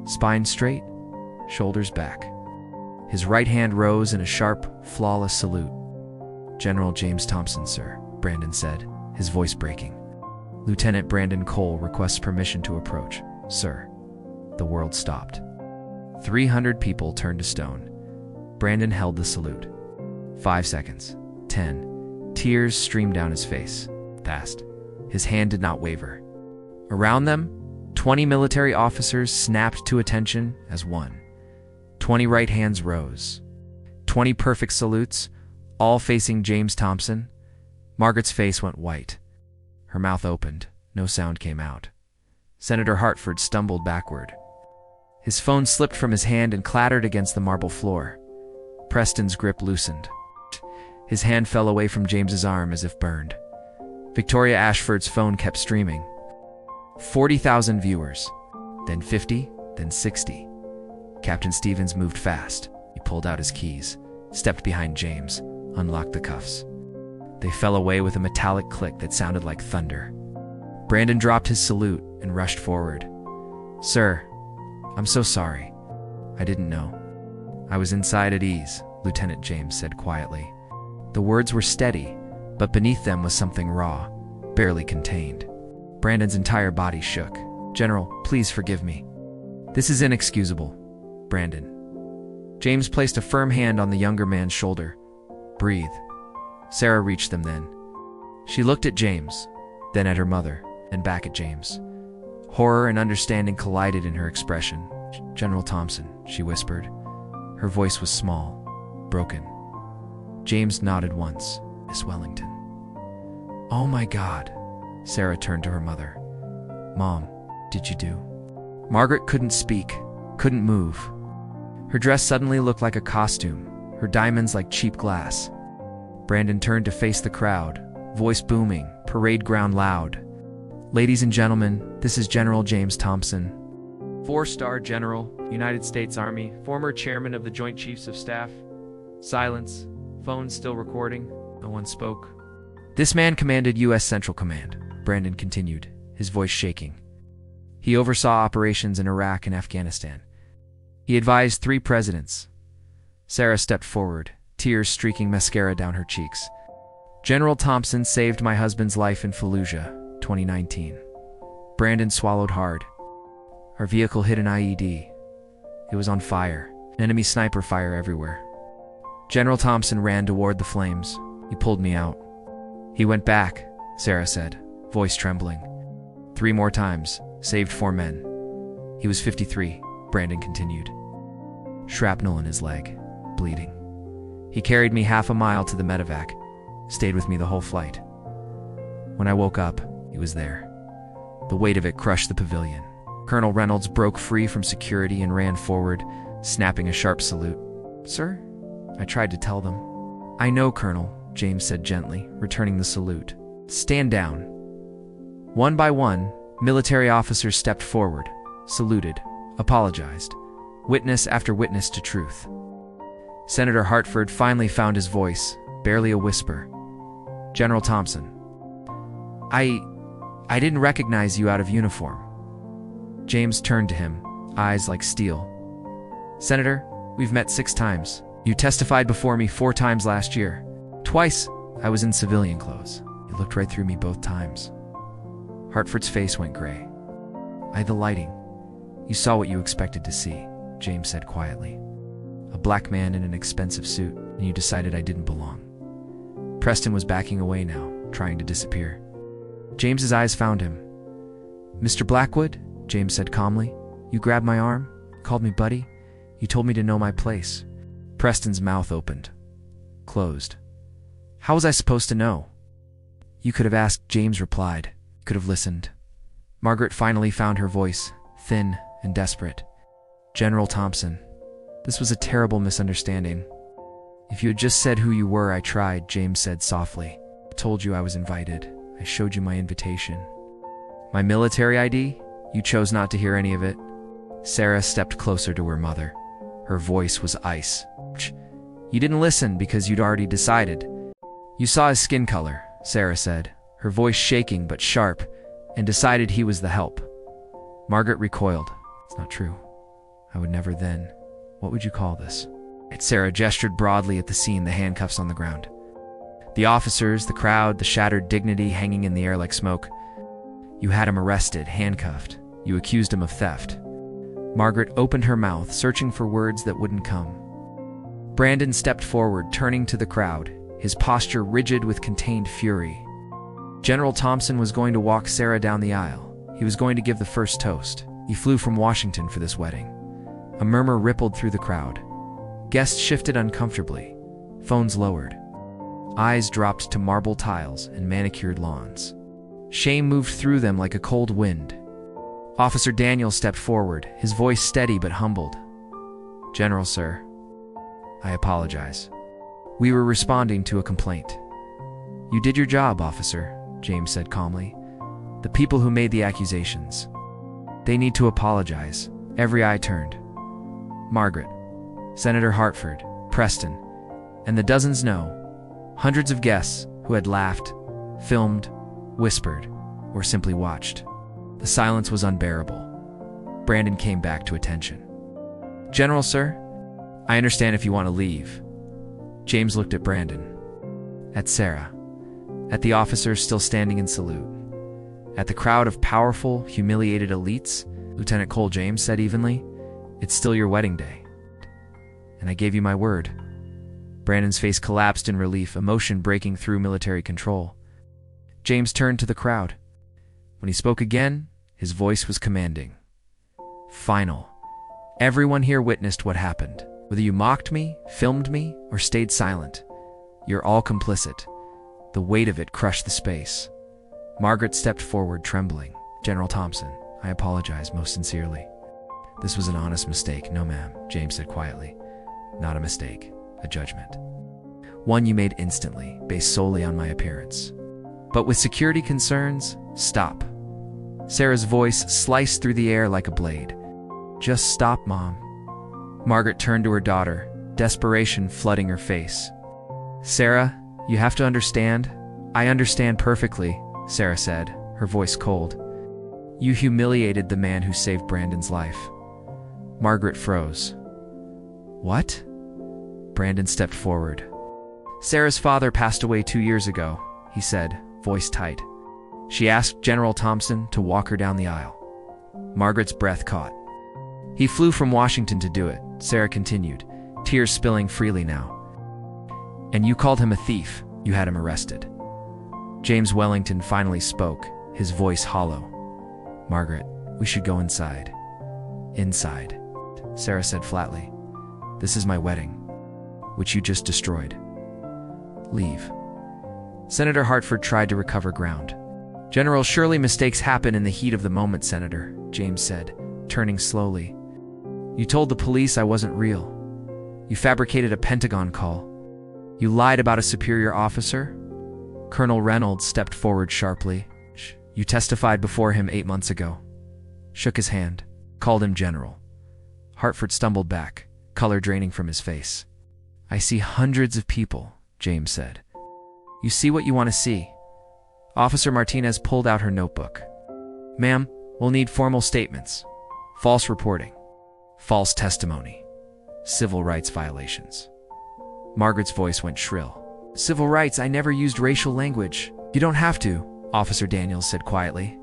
Spine straight, shoulders back. His right hand rose in a sharp, flawless salute. "General James Thompson, sir," Brandon said, his voice breaking. "Lieutenant Brandon Cole requests permission to approach, sir." The world stopped. 300 people turned to stone. Brandon held the salute. 5 seconds. 10. Tears streamed down his face. Fast. His hand did not waver. Around them, 20 military officers snapped to attention as one. 20 right hands rose. 20 perfect salutes, all facing James Thompson. Margaret's face went white. Her mouth opened. No sound came out. Senator Hartford stumbled backward. His phone slipped from his hand and clattered against the marble floor. Preston's grip loosened. His hand fell away from James's arm as if burned. Victoria Ashford's phone kept streaming. 40,000 viewers. Then 50, then 60. Captain Stevens moved fast. He pulled out his keys, stepped behind James, unlocked the cuffs. They fell away with a metallic click that sounded like thunder. Brandon dropped his salute and rushed forward. "Sir, I'm so sorry. I didn't know." "I was inside at ease," Lieutenant James said quietly. The words were steady, but beneath them was something raw, barely contained. Brandon's entire body shook. "General, please forgive me. This is inexcusable." "Brandon." James placed a firm hand on the younger man's shoulder. "Breathe." Sarah reached them then. She looked at James, then at her mother, and back at James. Horror and understanding collided in her expression. "General Thompson," she whispered. Her voice was small, broken. James nodded once. "Miss Wellington." "Oh my God." Sarah turned to her mother. "Mom, did you do?" Margaret couldn't speak, couldn't move. Her dress suddenly looked like a costume, her diamonds like cheap glass. Brandon turned to face the crowd, voice booming, parade ground loud. "Ladies and gentlemen, this is General James Thompson, 4-star General, United States Army, former chairman of the Joint Chiefs of Staff." Silence. Phone still recording. No one spoke. "This man commanded U.S. Central Command," Brandon continued, his voice shaking. "He oversaw operations in Iraq and Afghanistan. He advised 3 presidents." Sarah stepped forward, tears streaking mascara down her cheeks. "General Thompson saved my husband's life in Fallujah, 2019. Brandon swallowed hard. "Our vehicle hit an IED. It was on fire. Enemy sniper fire everywhere. General Thompson ran toward the flames. He pulled me out. He went back," Sarah said, voice trembling. 3 more times, saved 4 men. He was 53, Brandon continued. Shrapnel in his leg, bleeding. He carried me half a mile to the medevac, stayed with me the whole flight. When I woke up, he was there. The weight of it crushed the pavilion. Colonel Reynolds broke free from security and ran forward, snapping a sharp salute. "Sir?" I tried to tell them. "I know, Colonel," James said gently, returning the salute. "Stand down." One by one, military officers stepped forward, saluted, apologized, witness after witness to truth. Senator Hartford finally found his voice, barely a whisper. "General Thompson, I didn't recognize you out of uniform." James turned to him, eyes like steel. "Senator, we've met 6 times. You testified before me 4 times last year. Twice, I was in civilian clothes. You looked right through me both times." Hartford's face went gray. "The lighting. You saw what you expected to see," James said quietly. "A black man in an expensive suit, and you decided I didn't belong." Preston was backing away now, trying to disappear. James's eyes found him. "Mr. Blackwood," James said calmly, "you grabbed my arm, called me buddy. You told me to know my place." Preston's mouth opened, closed. "How was I supposed to know?" "You could have asked," James replied. "You could have listened." Margaret finally found her voice, thin and desperate. "General Thompson, this was a terrible misunderstanding. If you had just said who you were, I tried," James said softly. "I told you I was invited. I showed you my invitation. My military ID? You chose not to hear any of it. Sarah stepped closer to her mother. Her voice was ice. You didn't listen because you'd already decided. You saw his skin color, Sarah said, her voice shaking but sharp, and decided he was the help. Margaret recoiled. It's not true. I would never then. What would you call this? Sarah gestured broadly at the scene, the handcuffs on the ground. The officers, the crowd, the shattered dignity hanging in the air like smoke. You had him arrested, handcuffed. You accused him of theft. Margaret opened her mouth, searching for words that wouldn't come. Brandon stepped forward, turning to the crowd, his posture rigid with contained fury. General Thompson was going to walk Sarah down the aisle. He was going to give the first toast. He flew from Washington for this wedding. A murmur rippled through the crowd. Guests shifted uncomfortably. Phones lowered. Eyes dropped to marble tiles and manicured lawns. Shame moved through them like a cold wind. Officer Daniel stepped forward, his voice steady but humbled. General, sir, I apologize. We were responding to a complaint. You did your job, officer, James said calmly. The people who made the accusations. They need to apologize. Every eye turned. Margaret, Senator Hartford, Preston, and the dozens know, hundreds of guests who had laughed, filmed, whispered, or simply watched. The silence was unbearable. Brandon came back to attention. General, sir, I understand if you want to leave. James looked at Brandon, at Sarah, at the officers still standing in salute, at the crowd of powerful, humiliated elites. Lieutenant Cole James said evenly, It's still your wedding day. And I gave you my word. Brandon's face collapsed in relief, emotion breaking through military control. James turned to the crowd. When he spoke again, his voice was commanding. Final. Everyone here witnessed what happened. Whether you mocked me, filmed me, or stayed silent, you're all complicit. The weight of it crushed the space. Margaret stepped forward, trembling. General Thompson, I apologize most sincerely. This was an honest mistake. No, ma'am, James said quietly. Not a mistake, a judgment. One you made instantly, based solely on my appearance. But with security concerns, stop. Sarah's voice sliced through the air like a blade. Just stop, Mom. Margaret turned to her daughter, desperation flooding her face. Sarah, you have to understand. I understand perfectly, Sarah said, her voice cold. You humiliated the man who saved Brandon's life. Margaret froze. What? Brandon stepped forward. Sarah's father passed away 2 years ago, he said, voice tight. She asked General Thompson to walk her down the aisle. Margaret's breath caught. He flew from Washington to do it, Sarah continued, tears spilling freely now. And you called him a thief. You had him arrested. James Wellington finally spoke, his voice hollow. Margaret, we should go inside. Inside, Sarah said flatly. This is my wedding, which you just destroyed. Leave. Senator Hartford tried to recover ground. General, surely mistakes happen in the heat of the moment, Senator, James said, turning slowly. You told the police I wasn't real. You fabricated a Pentagon call. You lied about a superior officer. Colonel Reynolds stepped forward sharply. You testified before him 8 months ago. Shook his hand, called him General. Hartford stumbled back, color draining from his face. I see hundreds of people, James said. You see what you want to see. Officer Martinez pulled out her notebook. Ma'am, we'll need formal statements. False reporting. False testimony. Civil rights violations. Margaret's voice went shrill. Civil rights, I never used racial language. You don't have to, Officer Daniels said quietly.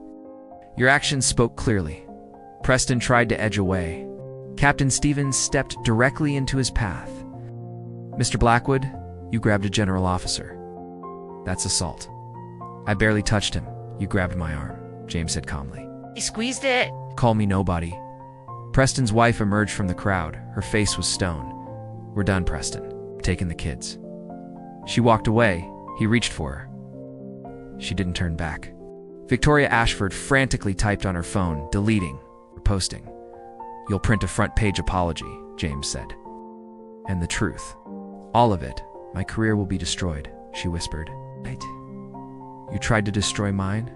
Your actions spoke clearly. Preston tried to edge away. Captain Stevens stepped directly into his path. Mr. Blackwood, you grabbed a general officer. That's assault. I barely touched him. You grabbed my arm, James said calmly. He squeezed it. Call me nobody. Preston's wife emerged from the crowd. Her face was stone. We're done, Preston. Taking the kids. She walked away. He reached for her. She didn't turn back. Victoria Ashford frantically typed on her phone, deleting, posting. You'll print a front-page apology, James said. And the truth. All of it. My career will be destroyed, she whispered. Right. You tried to destroy mine?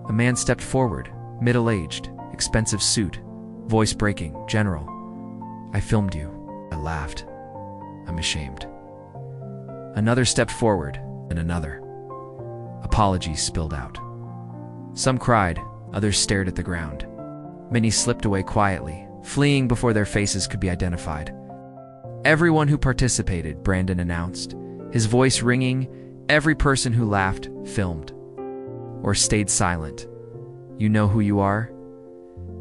A man stepped forward, middle-aged, expensive suit, voice breaking. General, I filmed you. I laughed. I'm ashamed. Another stepped forward, and another. Apologies spilled out. Some cried, others stared at the ground. Many slipped away quietly, fleeing before their faces could be identified. Everyone who participated, Brandon announced, his voice ringing. Every person who laughed, filmed, or stayed silent. You know who you are?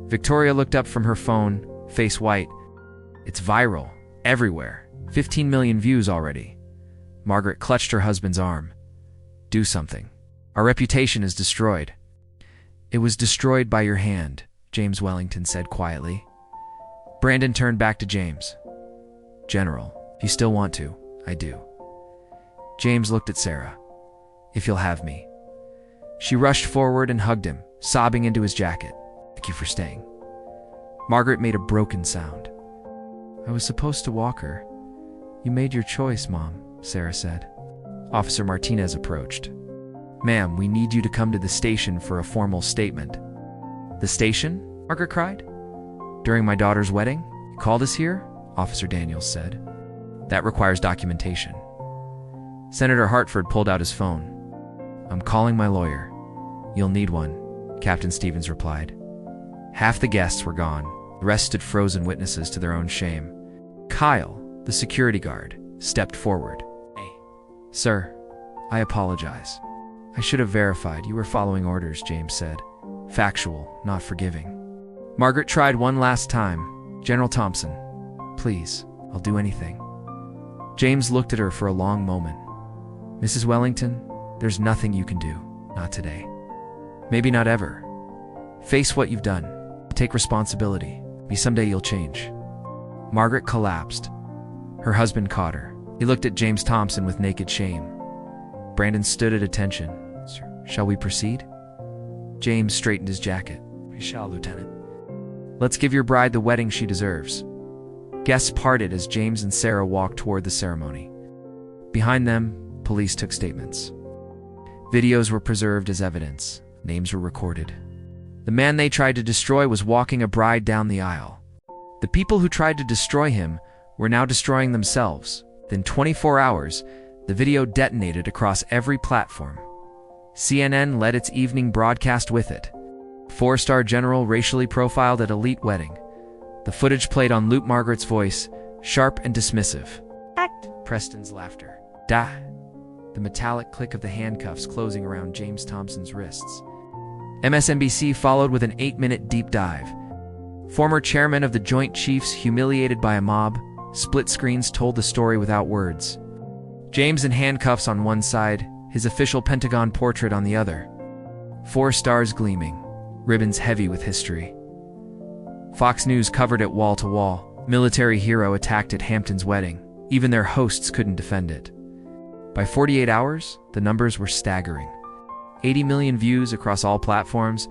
Victoria looked up from her phone, face white. It's viral, everywhere. 15 million views already. Margaret clutched her husband's arm. Do something. Our reputation is destroyed. It was destroyed by your hand, James Wellington said quietly. Brandon turned back to James. General, if you still want to, I do. James looked at Sarah. If you'll have me. She rushed forward and hugged him, sobbing into his jacket. Thank you for staying. Margaret made a broken sound. I was supposed to walk her. You made your choice, Mom, Sarah said. Officer Martinez approached. Ma'am, we need you to come to the station for a formal statement. The station? Margaret cried. During my daughter's wedding? You called us here? Officer Daniels said. That requires documentation. Senator Hartford pulled out his phone. I'm calling my lawyer. You'll need one, Captain Stevens replied. Half the guests were gone. The rest stood frozen witnesses to their own shame. Kyle, the security guard, stepped forward. Hey. Sir, I apologize. I should have verified you were following orders, James said. Factual, not forgiving. Margaret tried one last time. General Thompson, please, I'll do anything. James looked at her for a long moment. Mrs. Wellington, there's nothing you can do. Not today. Maybe not ever. Face what you've done. Take responsibility. Maybe someday you'll change. Margaret collapsed. Her husband caught her. He looked at James Thompson with naked shame. Brandon stood at attention. Shall we proceed? James straightened his jacket. We shall, Lieutenant. Let's give your bride the wedding she deserves. Guests parted as James and Sarah walked toward the ceremony. Behind them, police took statements. Videos were preserved as evidence. Names were recorded. The man they tried to destroy was walking a bride down the aisle. The people who tried to destroy him were now destroying themselves. Within 24 hours, the video detonated across every platform. CNN led its evening broadcast with it. Four-star general racially profiled at elite wedding. The footage played on loop. Margaret's voice, sharp and dismissive. Act. Preston's laughter. Da. The metallic click of the handcuffs closing around James Thompson's wrists. MSNBC followed with an 8-minute deep dive. Former chairman of the Joint Chiefs humiliated by a mob. Split screens told the story without words. James in handcuffs on one side, his official Pentagon portrait on the other. 4 stars gleaming, ribbons heavy with history. Fox News covered it wall to wall. Military hero attacked at Hampton's wedding. Even their hosts couldn't defend it. By 48 hours, the numbers were staggering. 80 million views across all platforms.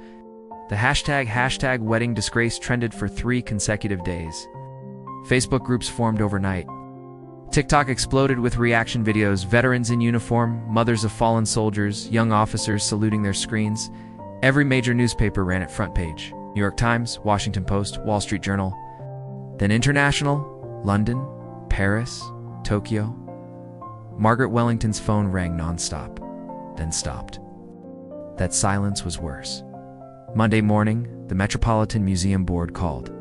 The hashtag wedding disgrace trended for 3 consecutive days. Facebook groups formed overnight. TikTok exploded with reaction videos, veterans in uniform, mothers of fallen soldiers, young officers saluting their screens. Every major newspaper ran it front page. New York Times, Washington Post, Wall Street Journal. Then international, London, Paris, Tokyo. Margaret Wellington's phone rang nonstop, then stopped. That silence was worse. Monday morning, the Metropolitan Museum Board called.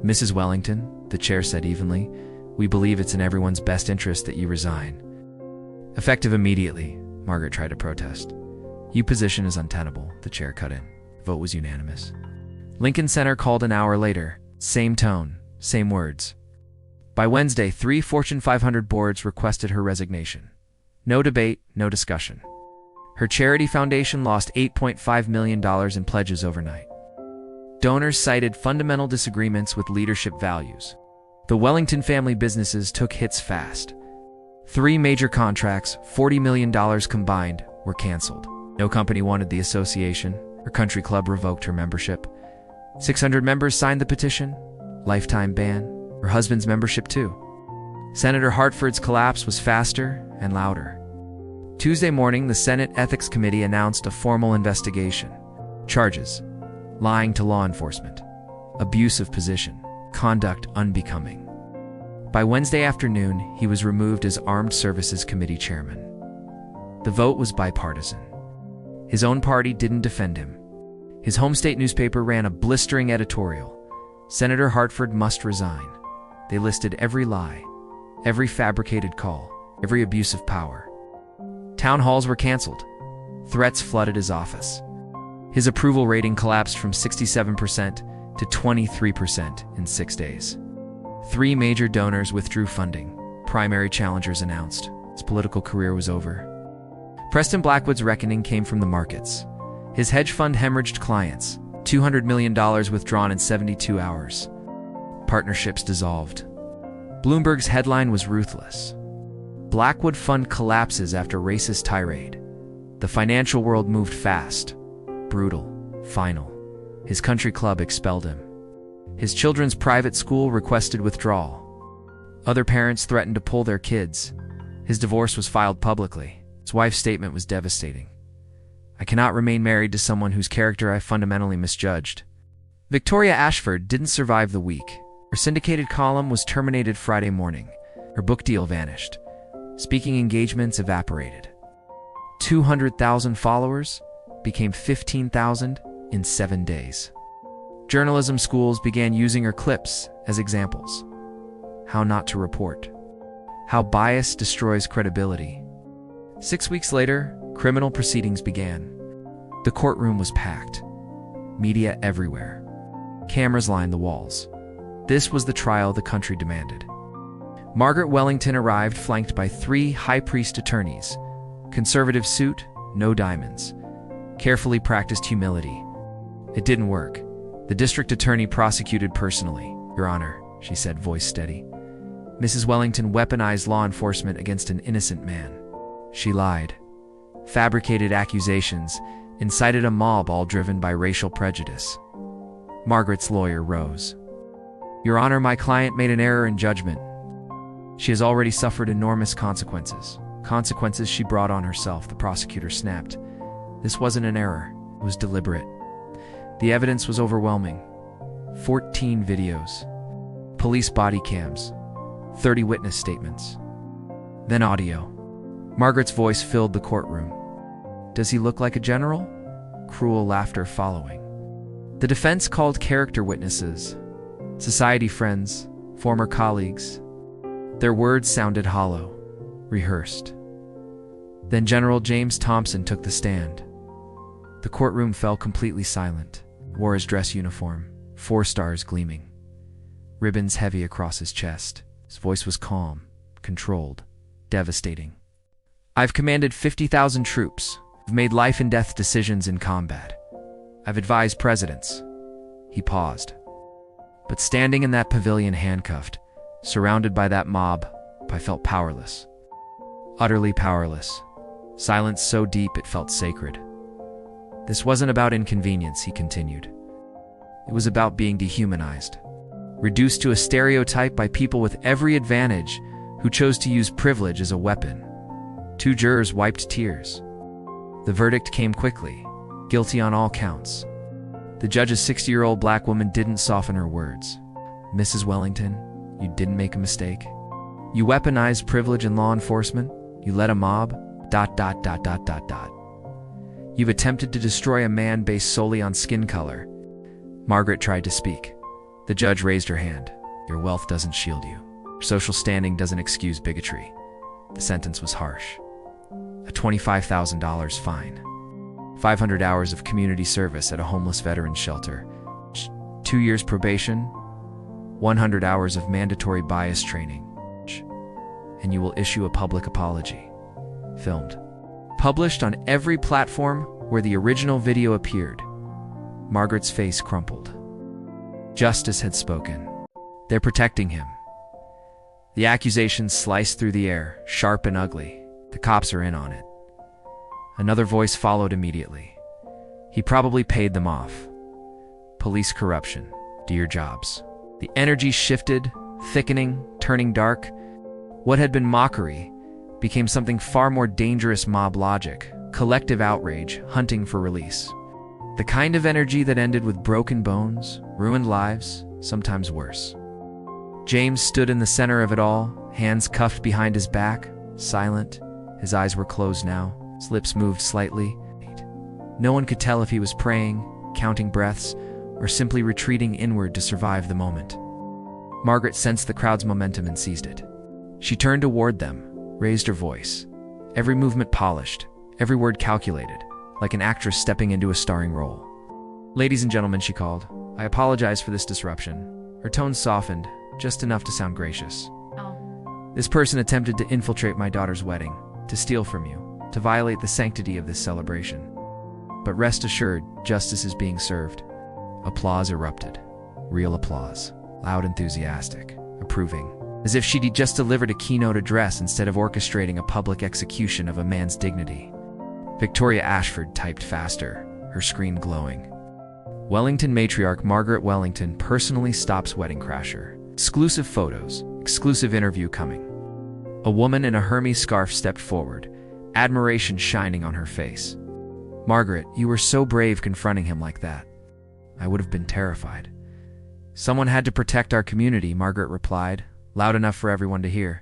Mrs. Wellington, the chair said evenly, we believe it's in everyone's best interest that you resign. Effective immediately, Margaret tried to protest. Your position is untenable, the chair cut in. The vote was unanimous. Lincoln Center called an hour later. Same tone, same words. By Wednesday, 3 Fortune 500 boards requested her resignation. No debate, no discussion. Her charity foundation lost $8.5 million in pledges overnight. Donors cited fundamental disagreements with leadership values. The Wellington family businesses took hits fast. 3 major contracts, $40 million combined, were canceled. No company wanted the association. Her country club revoked her membership. 600 members signed the petition. Lifetime ban. Her husband's membership too. Senator Hartford's collapse was faster and louder. Tuesday morning, the Senate Ethics Committee announced a formal investigation. Charges: lying to law enforcement, abuse of position, conduct unbecoming. By Wednesday afternoon, he was removed as Armed Services Committee chairman. The vote was bipartisan. His own party didn't defend him. His home state newspaper ran a blistering editorial: Senator Hartford must resign. They listed every lie, every fabricated call, every abuse of power. Town halls were canceled. Threats flooded his office. His approval rating collapsed from 67% to 23% in 6 days. 3 major donors withdrew funding. Primary challengers announced. His political career was over. Preston Blackwood's reckoning came from the markets. His hedge fund hemorrhaged clients. $200 million withdrawn in 72 hours. Partnerships dissolved. Bloomberg's headline was ruthless: Blackwood Fund collapses after racist tirade. The financial world moved fast. Brutal. Final. His country club expelled him. His children's private school requested withdrawal. Other parents threatened to pull their kids. His divorce was filed publicly. His wife's statement was devastating: I cannot remain married to someone whose character I fundamentally misjudged. Victoria Ashford didn't survive the week. Her syndicated column was terminated Friday morning. Her book deal vanished. Speaking engagements evaporated. 200,000 followers became 15,000 in 7 days. Journalism schools began using her clips as examples. How not to report. How bias destroys credibility. 6 weeks later, criminal proceedings began. The courtroom was packed. Media everywhere. Cameras lined the walls. This was the trial the country demanded. Margaret Wellington arrived flanked by 3 high priest attorneys. Conservative suit, no diamonds. Carefully practiced humility. It didn't work. The district attorney prosecuted personally. Your Honor, she said, voice steady. Mrs. Wellington weaponized law enforcement against an innocent man. She lied. Fabricated accusations, incited a mob all driven by racial prejudice. Margaret's lawyer rose. Your Honor, my client made an error in judgment. She has already suffered enormous consequences. Consequences she brought on herself, the prosecutor snapped. This wasn't an error. It was deliberate. The evidence was overwhelming. 14 videos. Police body cams. 30 witness statements. Then audio. Margaret's voice filled the courtroom. Does he look like a general? Cruel laughter following. The defense called character witnesses. Society friends, former colleagues. Their words sounded hollow, rehearsed. Then General James Thompson took the stand. The courtroom fell completely silent. Wore his dress uniform, 4 stars gleaming. Ribbons heavy across his chest. His voice was calm, controlled, devastating. I've commanded 50,000 troops. I've made life and death decisions in combat. I've advised presidents. He paused. But standing in that pavilion handcuffed, surrounded by that mob, I felt powerless. Utterly powerless. Silence so deep it felt sacred. This wasn't about inconvenience, he continued. It was about being dehumanized. Reduced to a stereotype by people with every advantage who chose to use privilege as a weapon. 2 jurors wiped tears. The verdict came quickly, guilty on all counts. The judge's 60-year-old black woman didn't soften her words. Mrs. Wellington, you didn't make a mistake. You weaponized privilege in law enforcement. You led a mob. ... You've attempted to destroy a man based solely on skin color. Margaret tried to speak. The judge raised her hand. Your wealth doesn't shield you. Your social standing doesn't excuse bigotry. The sentence was harsh. A $25,000 fine. 500 hours of community service at a homeless veterans shelter. 2 years probation. 100 hours of mandatory bias training. And you will issue a public apology. Filmed. Published on every platform where the original video appeared. Margaret's face crumpled. Justice had spoken. They're protecting him. The accusations sliced through the air, sharp and ugly. The cops are in on it. Another voice followed immediately. He probably paid them off. Police corruption. Do your jobs. The energy shifted, thickening, turning dark. What had been mockery became something far more dangerous: mob logic, collective outrage, hunting for release. The kind of energy that ended with broken bones, ruined lives, sometimes worse. James stood in the center of it all, hands cuffed behind his back, silent. His eyes were closed now, his lips moved slightly. No one could tell if he was praying, counting breaths, or simply retreating inward to survive the moment. Margaret sensed the crowd's momentum and seized it. She turned toward them, raised her voice. Every movement polished, every word calculated, like an actress stepping into a starring role. "Ladies and gentlemen," she called, "I apologize for this disruption." Her tone softened, just enough to sound gracious. "This person attempted to infiltrate my daughter's wedding, to steal from you, to violate the sanctity of this celebration. But rest assured, justice is being served." Applause erupted. Real applause. Loud, enthusiastic, approving. As if she'd just delivered a keynote address instead of orchestrating a public execution of a man's dignity. Victoria Ashford typed faster, her screen glowing. "Wellington matriarch Margaret Wellington personally stops wedding crasher. Exclusive photos, exclusive interview coming." A woman in a Hermes scarf stepped forward, admiration shining on her face. "Margaret, you were so brave confronting him like that." "I would have been terrified." "Someone had to protect our community," Margaret replied, loud enough for everyone to hear.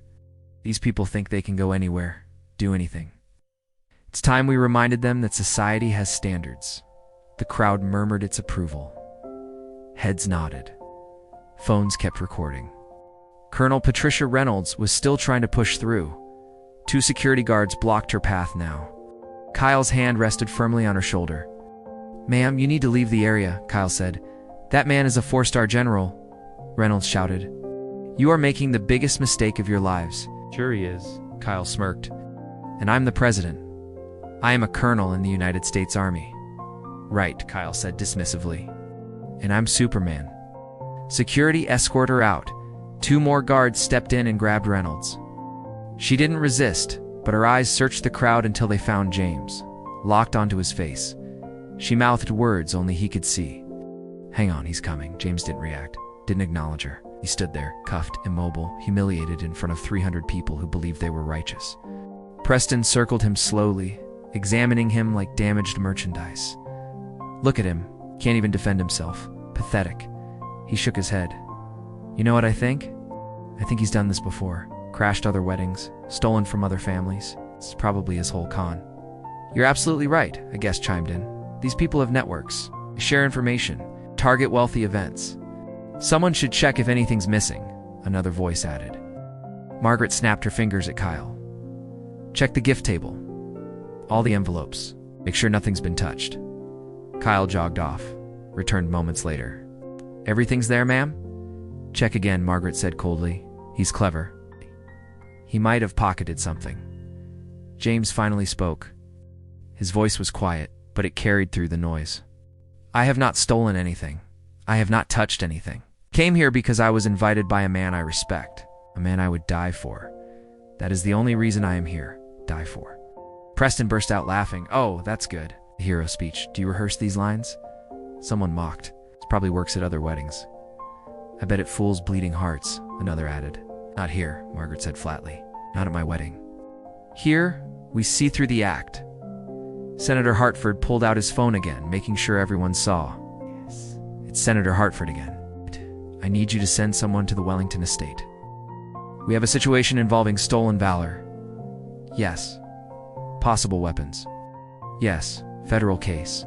"These people think they can go anywhere, do anything." It's time we reminded them that society has standards. The crowd murmured its approval. Heads nodded. Phones kept recording. Colonel Patricia Reynolds was still trying to push through. 2 security guards blocked her path now. Kyle's hand rested firmly on her shoulder. "Ma'am, you need to leave the area," Kyle said. "That man is a 4-star general," Reynolds shouted. "You are making the biggest mistake of your lives." "Sure he is," Kyle smirked. "And I'm the president. I am a colonel in the United States Army." "Right," Kyle said dismissively. "And I'm Superman." Security escorted her out. 2 more guards stepped in and grabbed Reynolds. She didn't resist, but her eyes searched the crowd until they found James, locked onto his face. She mouthed words only he could see. "Hang on, he's coming." James didn't react, didn't acknowledge her. He stood there, cuffed, immobile, humiliated in front of 300 people who believed they were righteous. Preston circled him slowly, examining him like damaged merchandise. "Look at him. Can't even defend himself. Pathetic." He shook his head. "You know what I think? I think he's done this before. Crashed other weddings, stolen from other families. It's probably his whole con." "You're absolutely right," a guest chimed in. "These people have networks. They share information, target wealthy events." "Someone should check if anything's missing," another voice added. Margaret snapped her fingers at Kyle. "Check the gift table. All the envelopes. Make sure nothing's been touched." Kyle jogged off, returned moments later. "Everything's there, ma'am?" "Check again," Margaret said coldly. "He's clever. He might have pocketed something." James finally spoke. His voice was quiet, but it carried through the noise. "I have not stolen anything. I have not touched anything. Came here because I was invited by a man I respect, a man I would die for. That is the only reason I am here. Die for." Preston burst out laughing. "Oh, that's good. A hero speech. Do you rehearse these lines?" Someone mocked. "This probably works at other weddings." "I bet it fools bleeding hearts," another added. "Not here," Margaret said flatly. "Not at my wedding. Here, we see through the act." Senator Hartford pulled out his phone again, making sure everyone saw. "Yes, it's Senator Hartford again. I need you to send someone to the Wellington estate. We have a situation involving stolen valor." "Yes." "Possible weapons." "Yes." "Federal case."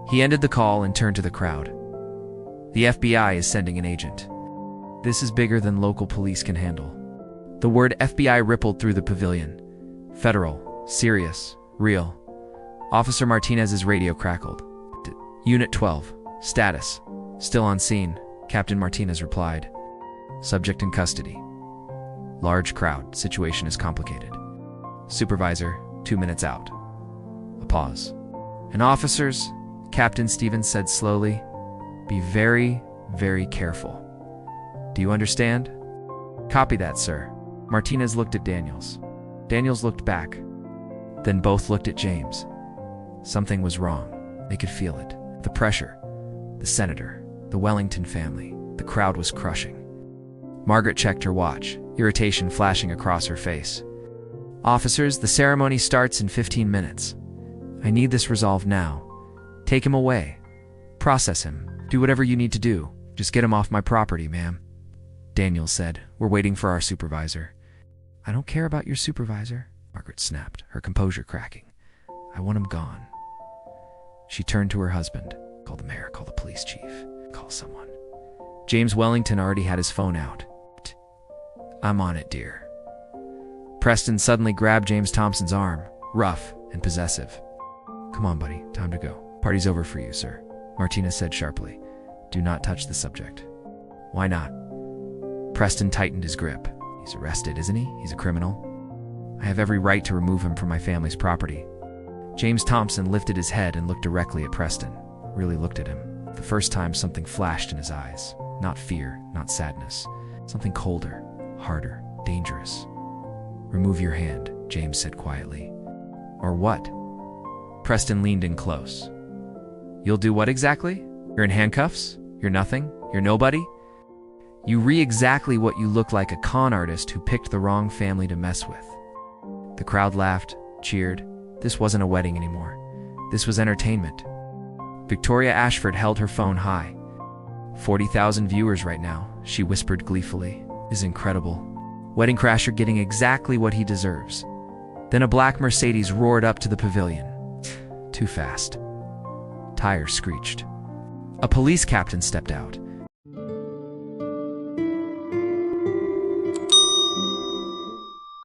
He ended the call and turned to the crowd. "The FBI is sending an agent. This is bigger than local police can handle." The word FBI rippled through the pavilion. Federal, serious, real. Officer Martinez's radio crackled. "Unit 12, status, still on scene," Captain Martinez replied. "Subject in custody." Large crowd, situation is complicated. "Supervisor, 2 minutes out." A pause. "And officers," Captain Stevens said slowly, "be very, very careful. Do you understand?" "Copy that, sir." Martinez looked at Daniels. Daniels looked back. Then both looked at James. Something was wrong. They could feel it. The pressure. The senator. The Wellington family. The crowd was crushing. Margaret checked her watch, irritation flashing across her face. Officers, the ceremony starts in 15 minutes. I need this resolved now. Take him away. Process him. Do whatever you need to do. Just get him off my property, ma'am. Daniel said, we're waiting for our supervisor. I don't care about your supervisor, Margaret snapped, her composure cracking. I want him gone. She turned to her husband. Call the mayor, call the police chief, call someone. James Wellington already had his phone out. I'm on it, dear. Preston suddenly grabbed James Thompson's arm, rough and possessive. Come on, buddy, time to go. Party's over for you, sir, Martina said sharply. Do not touch the subject. Why not? Preston tightened his grip. He's arrested, isn't he? He's a criminal. I have every right to remove him from my family's property. James Thompson lifted his head and looked directly at Preston. Really looked at him. The first time something flashed in his eyes. Not fear, not sadness. Something colder, harder, dangerous. Remove your hand, James said quietly. Or what? Preston leaned in close. You'll do what exactly? You're in handcuffs? You're nothing? You're nobody? You exactly what you look like, a con artist who picked the wrong family to mess with. The crowd laughed, cheered. This wasn't a wedding anymore. This was entertainment. Victoria Ashford held her phone high. 40,000 viewers right now, she whispered gleefully. Is incredible. Wedding Crasher getting exactly what he deserves. Then a black Mercedes roared up to the pavilion. Too fast. Tires screeched. A police captain stepped out.